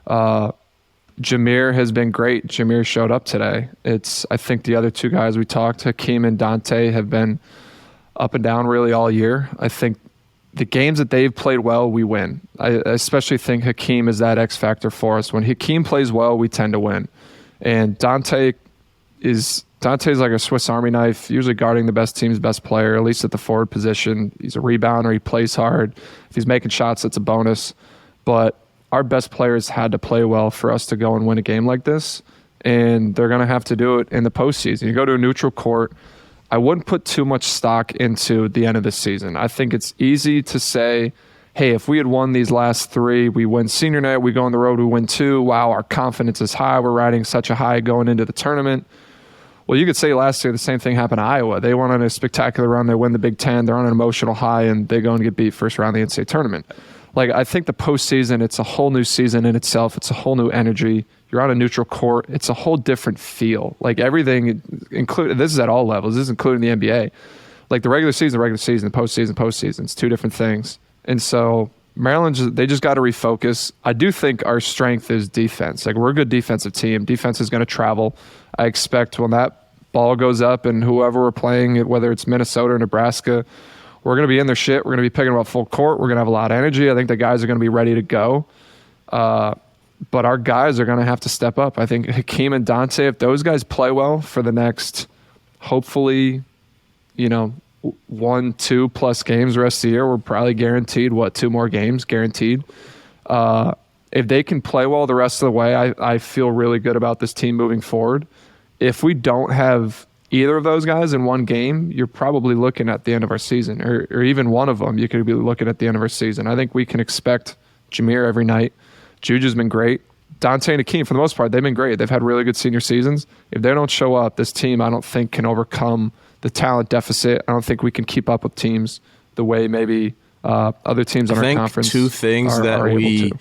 Jameer has been great. Jameer showed up today. I think the other two guys we talked, Hakeem and Dante, have been up and down really all year. I think the games that they've played well, we win. I especially think Hakeem is that X factor for us. When Hakeem plays well, we tend to win. And Dante's like a Swiss Army knife, usually guarding the best team's best player, at least at the forward position. He's a rebounder. He plays hard. If he's making shots, it's a bonus. But our best players had to play well for us to go and win a game like this, and they're going to have to do it in the postseason. You go to a neutral court, I wouldn't put too much stock into the end of the season. I think it's easy to say, hey, if we had won these last three, we win senior night, we go on the road, we win two. Wow, our confidence is high. We're riding such a high going into the tournament. Well, you could say last year the same thing happened to Iowa. They went on a spectacular run. They win the Big Ten. They're on an emotional high, and they go and get beat first round of the NCAA tournament. I think the postseason, it's a whole new season in itself. It's a whole new energy. You're on a neutral court. It's a whole different feel. Everything, included. This is at all levels. This is including the NBA. The regular season, the postseason. It's two different things. And so Maryland, they just got to refocus. I do think our strength is defense. We're a good defensive team. Defense is going to travel. I expect when that ball goes up and whoever we're playing, whether it's Minnesota or Nebraska, we're going to be in their shit. We're going to be picking them up full court. We're going to have a lot of energy. I think the guys are going to be ready to go. But our guys are going to have to step up. I think Hakeem and Dante, if those guys play well for the next, hopefully, 1-2 plus games the rest of the year, we're probably guaranteed, 2 more games guaranteed. If they can play well the rest of the way, I feel really good about this team moving forward. If we don't have either of those guys in one game, you're probably looking at the end of our season, or even one of them, you could be looking at the end of our season. I think we can expect Jameer every night. Juju's been great. Dante and Akeem, for the most part, they've been great. They've had really good senior seasons. If they don't show up, this team, I don't think, can overcome the talent deficit. I don't think we can keep up with teams the way maybe other teams in our conference. Two things that we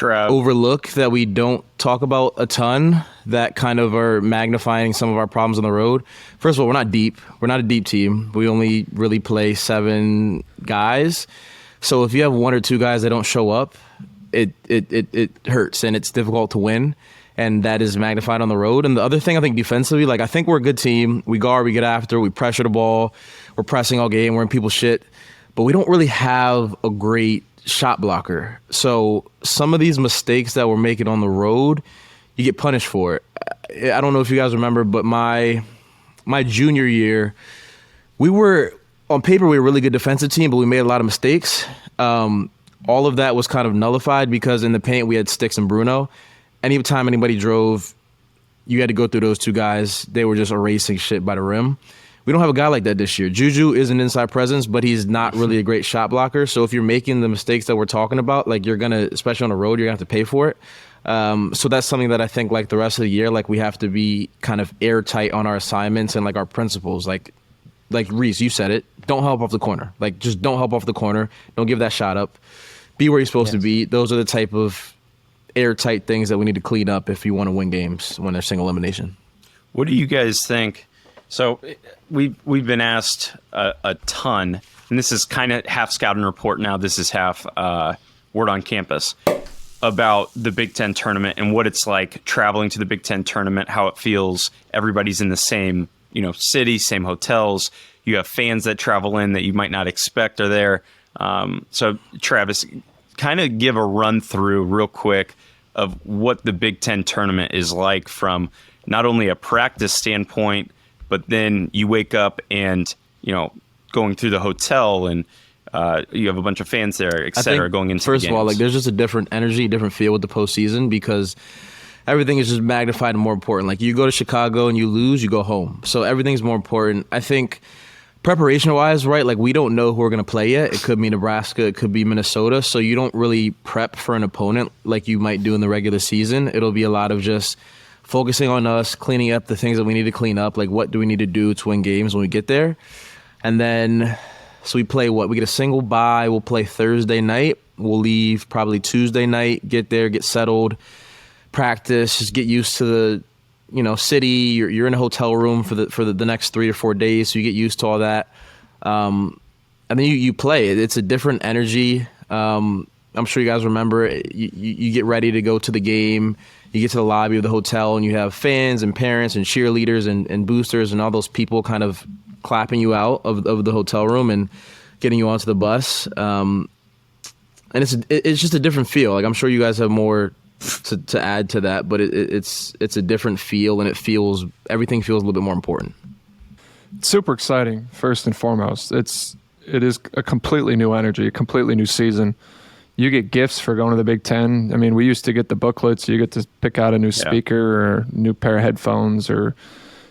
overlook that we don't talk about a ton that kind of are magnifying some of our problems on the road. First of all, we're not deep. We're not a deep team. We only really play 7 guys. So if you have 1 or 2 guys that don't show up, it hurts and it's difficult to win. And that is magnified on the road. And the other thing, I think defensively, like I think we're a good team. We guard, we get after, we pressure the ball. We're pressing all game. We're in people's shit. But we don't really have a great shot blocker. So some of these mistakes that we're making on the road, you get punished for it. I don't know if you guys remember, but my junior year, on paper, we were a really good defensive team, but we made a lot of mistakes. All of that was kind of nullified because in the paint, we had Sticks and Bruno. Anytime anybody drove, you had to go through those 2 guys. They were just erasing shit by the rim. We don't have a guy like that this year. Juju is an inside presence, but he's not really a great shot blocker. So if you're making the mistakes that we're talking about, like you're going to, especially on the road, you're going to have to pay for it. So that's something that I think like the rest of the year, like we have to be kind of airtight on our assignments and like our principles. Like Reese, you said it, don't help off the corner. Like just don't help off the corner. Don't give that shot up. Be where you're supposed to be. Those are the type of airtight things that we need to clean up if you want to win games when they're single elimination. What do you guys think? So we've been asked a ton, and this is kind of half scouting report now. This is half word on campus about the Big Ten tournament and what it's like traveling to the Big Ten tournament, how it feels. Everybody's in the same city, same hotels. You have fans that travel in that you might not expect are there. So Travis, kind of give a run through real quick of what the Big Ten tournament is like from not only a practice standpoint, but then you wake up and, going through the hotel and you have a bunch of fans there, et cetera, going into the games. First of all, like there's just a different energy, different feel with the postseason because everything is just magnified and more important. Like you go to Chicago and you lose, you go home. So everything's more important. I think preparation-wise, right, like we don't know who we're going to play yet. It could be Nebraska. It could be Minnesota. So you don't really prep for an opponent like you might do in the regular season. It'll be a lot of just focusing on us, cleaning up the things that we need to clean up, like what do we need to do to win games when we get there. And then, so we play we get a single bye. We'll play Thursday night. We'll leave probably Tuesday night, get there, get settled, practice, just get used to the city. You're in a hotel room for the next 3 or 4 days, so you get used to all that. And then you play. It's a different energy. I'm sure you guys remember. You get ready to go to the game. You get to the lobby of the hotel, and you have fans and parents and cheerleaders and boosters and all those people kind of clapping you out of the hotel room and getting you onto the bus. And it's just a different feel. Like I'm sure you guys have more to add to that, but it's a different feel, and everything feels a little bit more important. It's super exciting, first and foremost. It is a completely new energy, a completely new season. You get gifts for going to the Big Ten. I mean, we used to get the booklets. You get to pick out a new speaker or new pair of headphones, or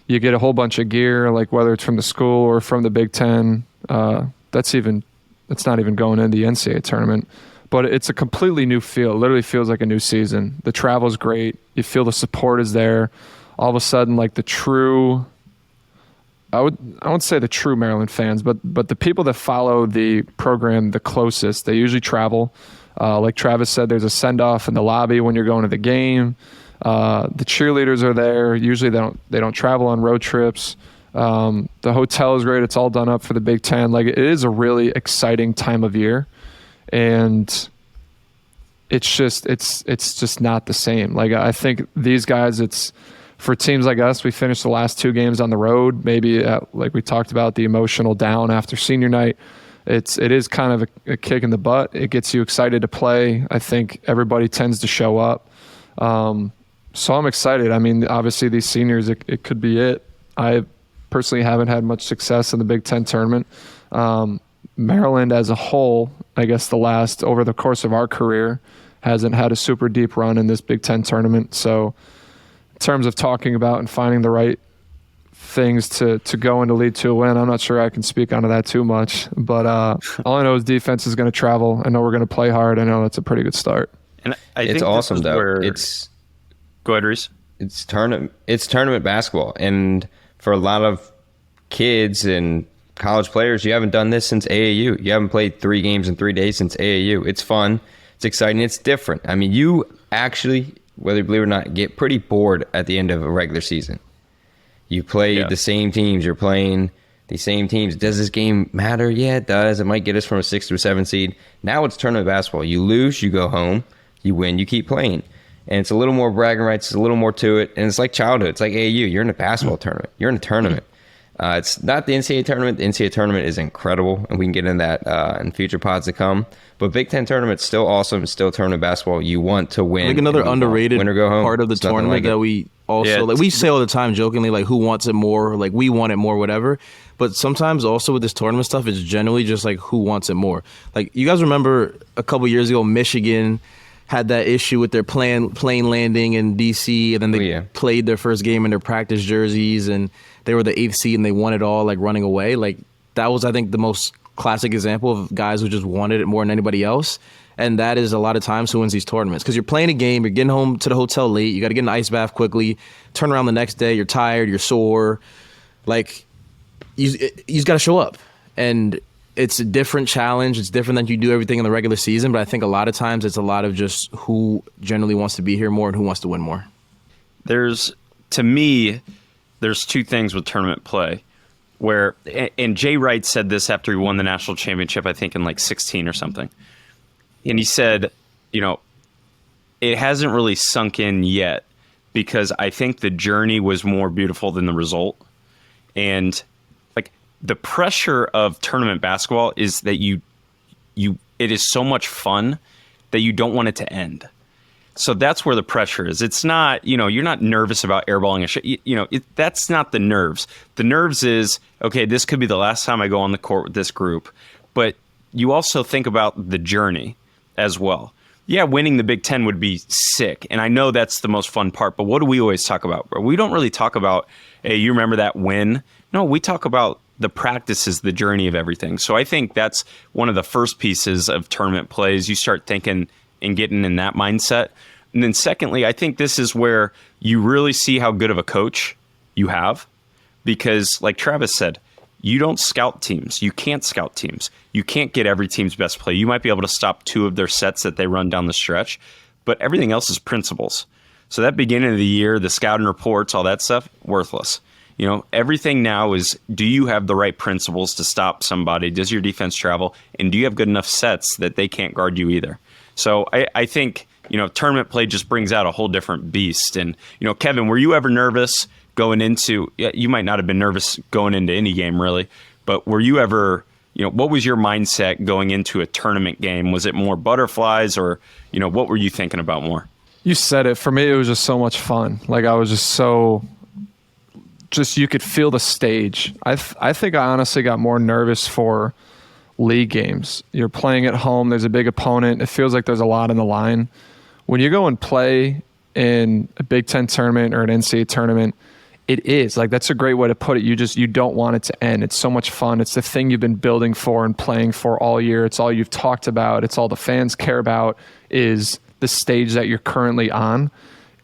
you get a whole bunch of gear, like whether it's from the school or from the Big Ten. That's not even going into the NCAA tournament. But it's a completely new feel. It literally feels like a new season. The travel's great. You feel the support is there. All of a sudden, like the true, I won't say the true Maryland fans, but the people that follow the program the closest, they usually travel. Like Travis said, there's a send-off in the lobby when you're going to the game. The cheerleaders are there. Usually they don't travel on road trips. The hotel is great. It's all done up for the Big Ten. Like it is a really exciting time of year. And it's just not the same. Like I think these guys, it's for teams like us, we finished the last 2 games on the road, maybe like we talked about the emotional down after senior night. It is kind of a kick in the butt. It gets you excited to play. I think everybody tends to show up. So I'm excited. I mean, obviously these seniors, it could be it. I personally haven't had much success in the Big Ten tournament. Maryland as a whole, I guess over the course of our career, hasn't had a super deep run in this Big Ten tournament. So in terms of talking about and finding the right things to go and to lead to a win, I'm not sure I can speak onto that too much. But all I know is defense is going to travel. I know we're going to play hard. I know that's a pretty good start. And I It's think awesome this is though. where, It's go ahead, Reese. tournament basketball, and for a lot of kids and college players, you haven't done this since AAU. You haven't played 3 games in 3 days since AAU. It's fun, it's exciting, it's different. I mean, you actually, whether you believe it or not, get pretty bored at the end of a regular season. You play the same teams. You're playing the same teams. Does this game matter? Yeah, it does. It might get us from a 6 to a 7 seed. Now it's tournament basketball. You lose, you go home. You win, you keep playing. And it's a little more bragging rights. It's a little more to it. And it's like childhood. It's like AAU. You're in a basketball tournament. You're in a tournament. It's not the NCAA tournament. The NCAA tournament is incredible, and we can get into that in future pods to come. But Big Ten tournament's still awesome. It's still tournament basketball. You want to win. I think another underrated win or go home. part of the It's nothing tournament like that it. we also like, we say all the time jokingly, like, who wants it more? Like, we want it more, whatever. But sometimes also with this tournament stuff, it's generally just like, who wants it more? Like, you guys remember a couple years ago, Michigan had that issue with their plane landing in D.C., and then they played their first game in their practice jerseys, and they were the 8th seed, and they won it all, like, running away. Like, that was, I think, the most classic example of guys who just wanted it more than anybody else. And that is a lot of times who wins these tournaments. Because you're playing a game, you're getting home to the hotel late, you got to get an ice bath quickly, turn around the next day, you're tired, you're sore. Like, you just got to show up. And it's a different challenge. It's different than you do everything in the regular season. But I think a lot of times it's a lot of just who generally wants to be here more and who wants to win more. To me, there's 2 things with tournament play where, and Jay Wright said this after he won the national championship, I think in like 16 or something. And he said, it hasn't really sunk in yet because I think the journey was more beautiful than the result. And like the pressure of tournament basketball is that it is so much fun that you don't want it to end. So that's where the pressure is. It's not, you're not nervous about airballing a shot. That's not the nerves. The nerves is, okay, this could be the last time I go on the court with this group. But you also think about the journey as well. Yeah, winning the Big Ten would be sick. And I know that's the most fun part. But what do we always talk about? We don't really talk about, hey, you remember that win? No, we talk about the practices, the journey of everything. So I think that's one of the first pieces of tournament plays. You start thinking and getting in that mindset. And then secondly, I think this is where you really see how good of a coach you have. Because like Travis said, you don't scout teams. You can't scout teams. You can't get every team's best play. You might be able to stop 2 of their sets that they run down the stretch, but everything else is principles. So that beginning of the year, the scouting reports, all that stuff, worthless. Everything now is, do you have the right principles to stop somebody? Does your defense travel? And do you have good enough sets that they can't guard you either? So I think, tournament play just brings out a whole different beast. And, Kevin, were you ever nervous going into, you might not have been nervous going into any game really, but were you ever, what was your mindset going into a tournament game? Was it more butterflies or, what were you thinking about more? You said it. For me, it was just so much fun. Like I was just you could feel the stage. I think I honestly got more nervous for league games. You're playing at home. There's a big opponent. It feels like there's a lot on the line. When you go and play in a Big Ten tournament or an NCAA tournament, it is like, that's a great way to put it. You don't want it to end. It's so much fun. It's the thing you've been building for and playing for all year. It's all you've talked about. It's all the fans care about is the stage that you're currently on.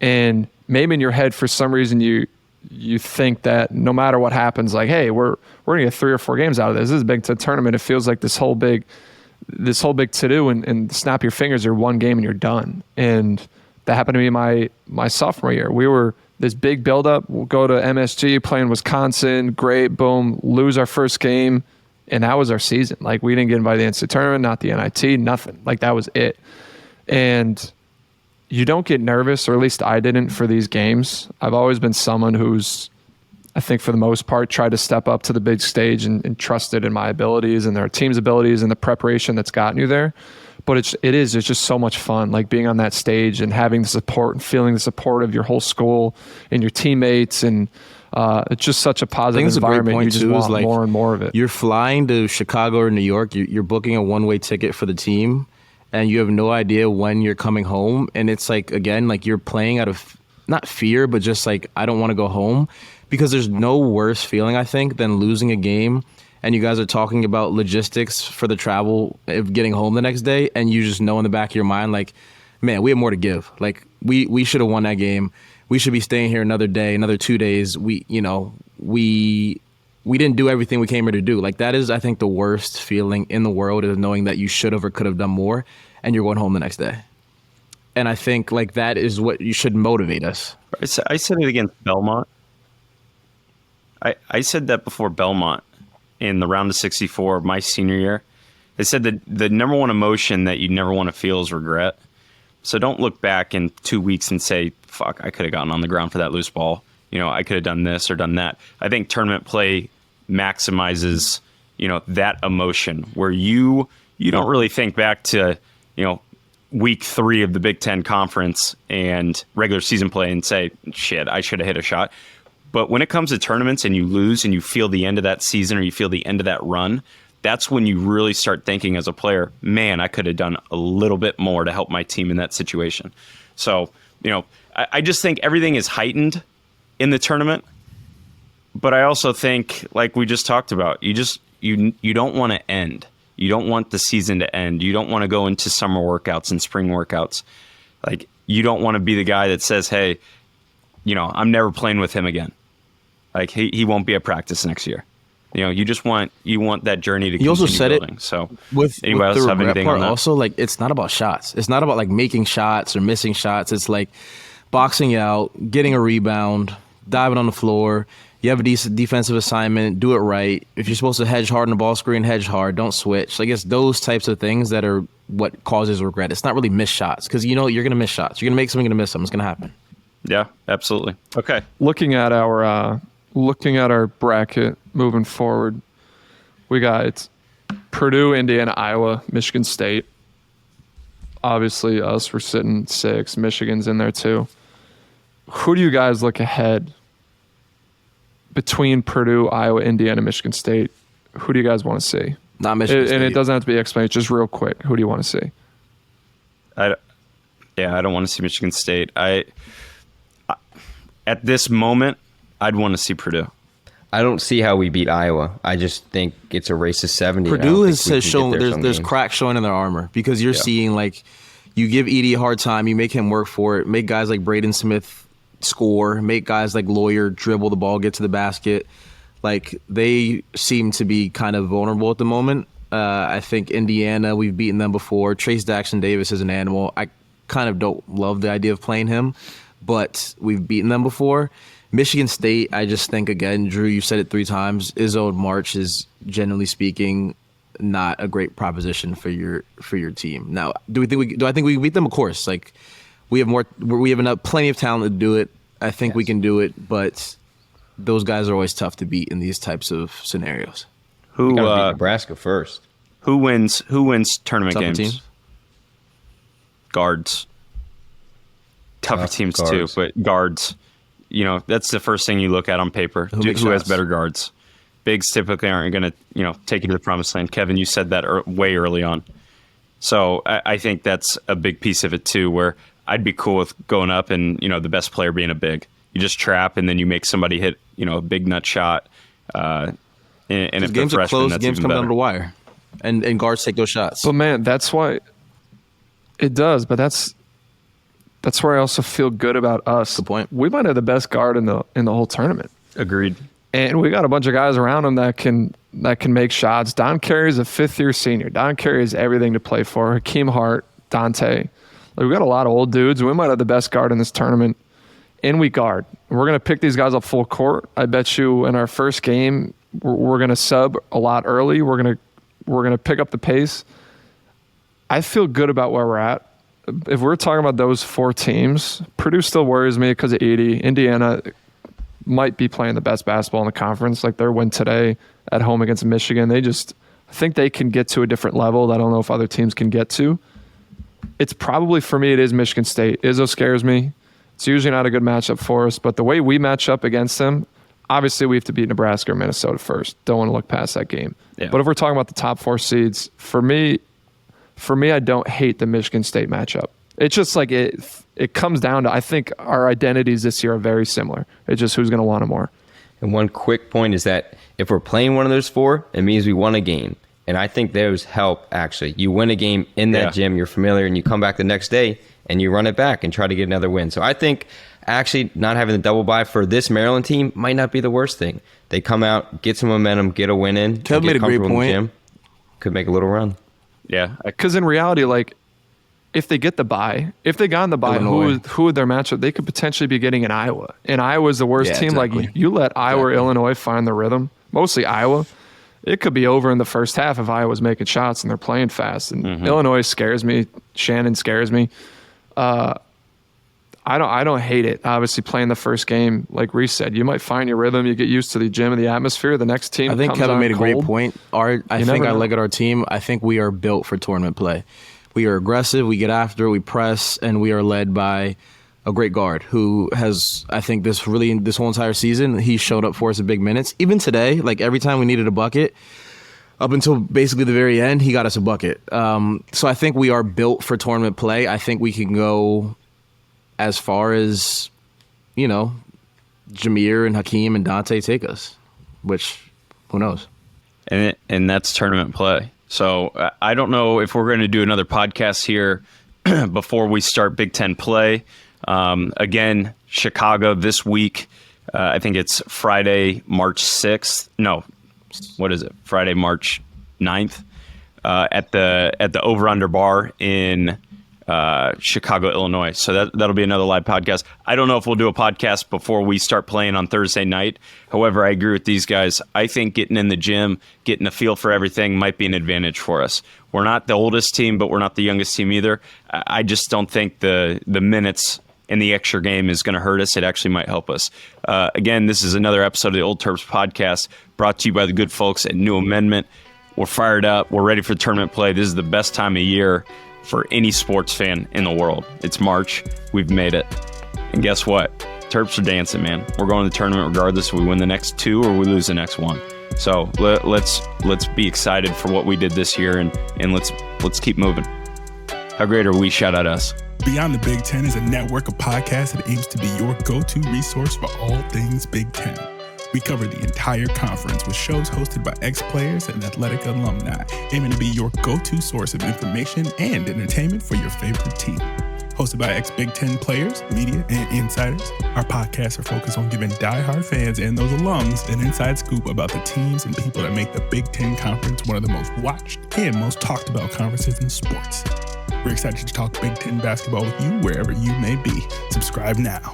And maybe in your head, for some reason, you think that no matter what happens, like, hey, we're gonna get 3 or 4 games out of this. This is a Big Ten tournament. It feels like this whole big to do and snap your fingers or 1 game and you're done. And that happened to me my sophomore year. We were this big buildup. We'll go to MSG, playing Wisconsin. Great, boom, lose our first game, and that was our season. Like we didn't get invited to the NCAA tournament, not the NIT, nothing. Like that was it. And you don't get nervous, or at least I didn't, for these games. I've always been someone who's, I think for the most part, tried to step up to the big stage and trusted in my abilities and their team's abilities and the preparation that's gotten you there. But it's just so much fun, like being on that stage and having the support and feeling the support of your whole school and your teammates. And it's just such a positive environment. You just want more and more of it. You're flying to Chicago or New York. You're booking a one-way ticket for the team, and you have no idea when you're coming home. And it's like, again, like you're playing out of not fear, but just like, I don't want to go home, because there's no worse feeling, I think, than losing a game. And you guys are talking about logistics for the travel of getting home the next day, and you just know in the back of your mind, like, man, we have more to give. Like we should have won that game. We should be staying here another day, another 2 days. We didn't do everything we came here to do. Like that is, I think, the worst feeling in the world is knowing that you should have or could have done more, and you're going home the next day. And I think like that is what you should motivate us. I said it against Belmont. I said that before Belmont in the round of 64 my senior year. They said that the number one emotion that you never want to feel is regret. So don't look back in 2 weeks and say, fuck, I could have gotten on the ground for that loose ball. I could have done this or done that. I think tournament play maximizes, that emotion where you don't really think back to, week 3 of the Big Ten Conference and regular season play and say, shit, I should have hit a shot. But when it comes to tournaments and you lose and you feel the end of that season or you feel the end of that run, that's when you really start thinking as a player, man, I could have done a little bit more to help my team in that situation. So, I just think everything is heightened in the tournament. But I also think, like we just talked about, you don't want to end. You don't want the season to end. You don't want to go into summer workouts and spring workouts. Like, you don't want to be the guy that says, hey, I'm never playing with him again. Like, he won't be at practice next year. You want that journey to continue. You also said building. it. So with anybody else the have anything part on that? Also, like, it's not about shots. It's not about like making shots or missing shots. It's like boxing out, getting a rebound, diving on the floor. You have a decent defensive assignment, do it right. If you're supposed to hedge hard on the ball screen, hedge hard, don't switch. Like, it's those types of things that are what causes regret. It's not really missed shots because you're going to miss shots. You're going to make something, going to miss something. It's going to happen. Yeah, absolutely. Okay. Looking at our bracket moving forward, we got Purdue, Indiana, Iowa, Michigan State. Obviously, us, we're sitting 6. Michigan's in there too. Who do you guys look ahead between Purdue, Iowa, Indiana, Michigan State? Who do you guys want to see? Not Michigan State. And it doesn't have to be explained. Just real quick, who do you want to see? I don't want to see Michigan State. At this moment, I'd want to see Purdue. I don't see how we beat Iowa. I just think it's a race to 70. Purdue has shown there's cracks showing in their armor because you're seeing, like, you give Edey a hard time, you make him work for it, make guys like Braden Smith score, make guys like Lawyer dribble the ball, get to the basket. Like, they seem to be kind of vulnerable at the moment. I think Indiana, we've beaten them before. Trace Jackson Davis is an animal. I kind of don't love the idea of playing him, but we've beaten them before. Michigan State, I just think, again, Drew, you said it 3 times, Izzo and March is, generally speaking, not a great proposition for your team. Now, do I think we can beat them? Of course. Like, we have enough, plenty of talent to do it. I think we can do it, but those guys are always tough to beat in these types of scenarios. We gotta beat Nebraska first. Who wins tournament Tougher games? teams? Guards. Tougher teams guards. too, but guards. That's the first thing you look at on paper. Who has shots? better guards? Bigs typically aren't going to, take you to the promised land. Kevin, you said that way early on. So I think that's a big piece of it too, where I'd be cool with going up and, the best player being a big. You just trap and then you make somebody hit, a big nut shot. And if Games they're are freshmen, close, that's games even come better. down to the wire. And guards take those shots. But man, that's why it does. But that's where I also feel good about us. Good point. We might have the best guard in the whole tournament, Agreed. and we got a bunch of guys around him that can make shots. Don Carey's a 5th-year senior. Don Carey has everything to play for. Hakeem Hart, Dante. Like, we got a lot of old dudes. We might have the best guard in this tournament, and we guard. We're gonna pick these guys up full court. I bet you in our first game we're gonna sub a lot early. We're gonna pick up the pace. I feel good about where we're at. If we're talking about those 4 teams, Purdue still worries me because of Edey. Indiana might be playing the best basketball in the conference. Like, their win today at home against Michigan, I think they can get to a different level that I don't know if other teams can get to. It's probably, for me, it is Michigan State. Izzo scares me. It's usually not a good matchup for us, but the way we match up against them, obviously we have to beat Nebraska or Minnesota first. Don't want to look past that game. Yeah. But if we're talking about the top 4 seeds, for me, I don't hate the Michigan State matchup. It's just like it comes down to, I think our identities this year are very similar. It's just who's going to want it more. And one quick point is that if we're playing one of those 4, it means we won a game. And I think those help, actually. You win a game in that gym, you're familiar, and you come back the next day and you run it back and try to get another win. So I think actually not having the double bye for this Maryland team might not be the worst thing. They come out, get some momentum, get a win in. Kev made a great point. Gym, could make a little run. Yeah. Because in reality, like, if they get the bye, if they got in the bye, who would their matchup? They could potentially be getting an Iowa. And Iowa's the worst team. Exactly. Like, you let Iowa or Illinois find the rhythm, mostly Iowa. It could be over in the first half if Iowa's making shots and they're playing fast. And Illinois scares me. Shannon scares me. I don't hate it. Obviously, playing the first game, like Reese said, you might find your rhythm. You get used to the gym and the atmosphere. The next team, I think Kevin made a great point. I look at our team. I think we are built for tournament play. We are aggressive. We get after it. We press, and we are led by a great guard who has, I think, this whole entire season, he showed up for us at big minutes. Even today, like every time we needed a bucket, up until basically the very end, he got us a bucket. So I think we are built for tournament play. I think we can go as far as, Jameer and Hakeem and Dante take us, which, who knows? And that's tournament play. So I don't know if we're going to do another podcast here before we start Big Ten play. Again, Chicago this week. I think it's Friday, March 6th. No, what is it? Friday, March 9th at the Over Under Bar in Chicago, Illinois. So that'll be another live podcast. I don't know if we'll do a podcast before we start playing on Thursday night. However, I agree with these guys. I think getting in the gym, getting a feel for everything might be an advantage for us. We're not the oldest team, but we're not the youngest team either. I just don't think the minutes in the extra game is going to hurt us. It actually might help us. Again, this is another episode of the Old Terps podcast brought to you by the good folks at New Amendment. We're fired up. We're ready for tournament play. This is the best time of year for any sports fan in the world. It's March. We've made it. And guess what? Terps are dancing, man. We're going to the tournament regardless if we win the next two or we lose the next one. So let's be excited for what we did this year and let's keep moving. How great are we? Shout out us. Beyond the Big Ten is a network of podcasts that aims to be your go-to resource for all things Big Ten. We cover the entire conference with shows hosted by ex-players and athletic alumni, aiming to be your go-to source of information and entertainment for your favorite team. Hosted by ex-Big Ten players, media, and insiders, our podcasts are focused on giving diehard fans and those alums an inside scoop about the teams and people that make the Big Ten Conference one of the most watched and most talked about conferences in sports. We're excited to talk Big Ten basketball with you wherever you may be. Subscribe now.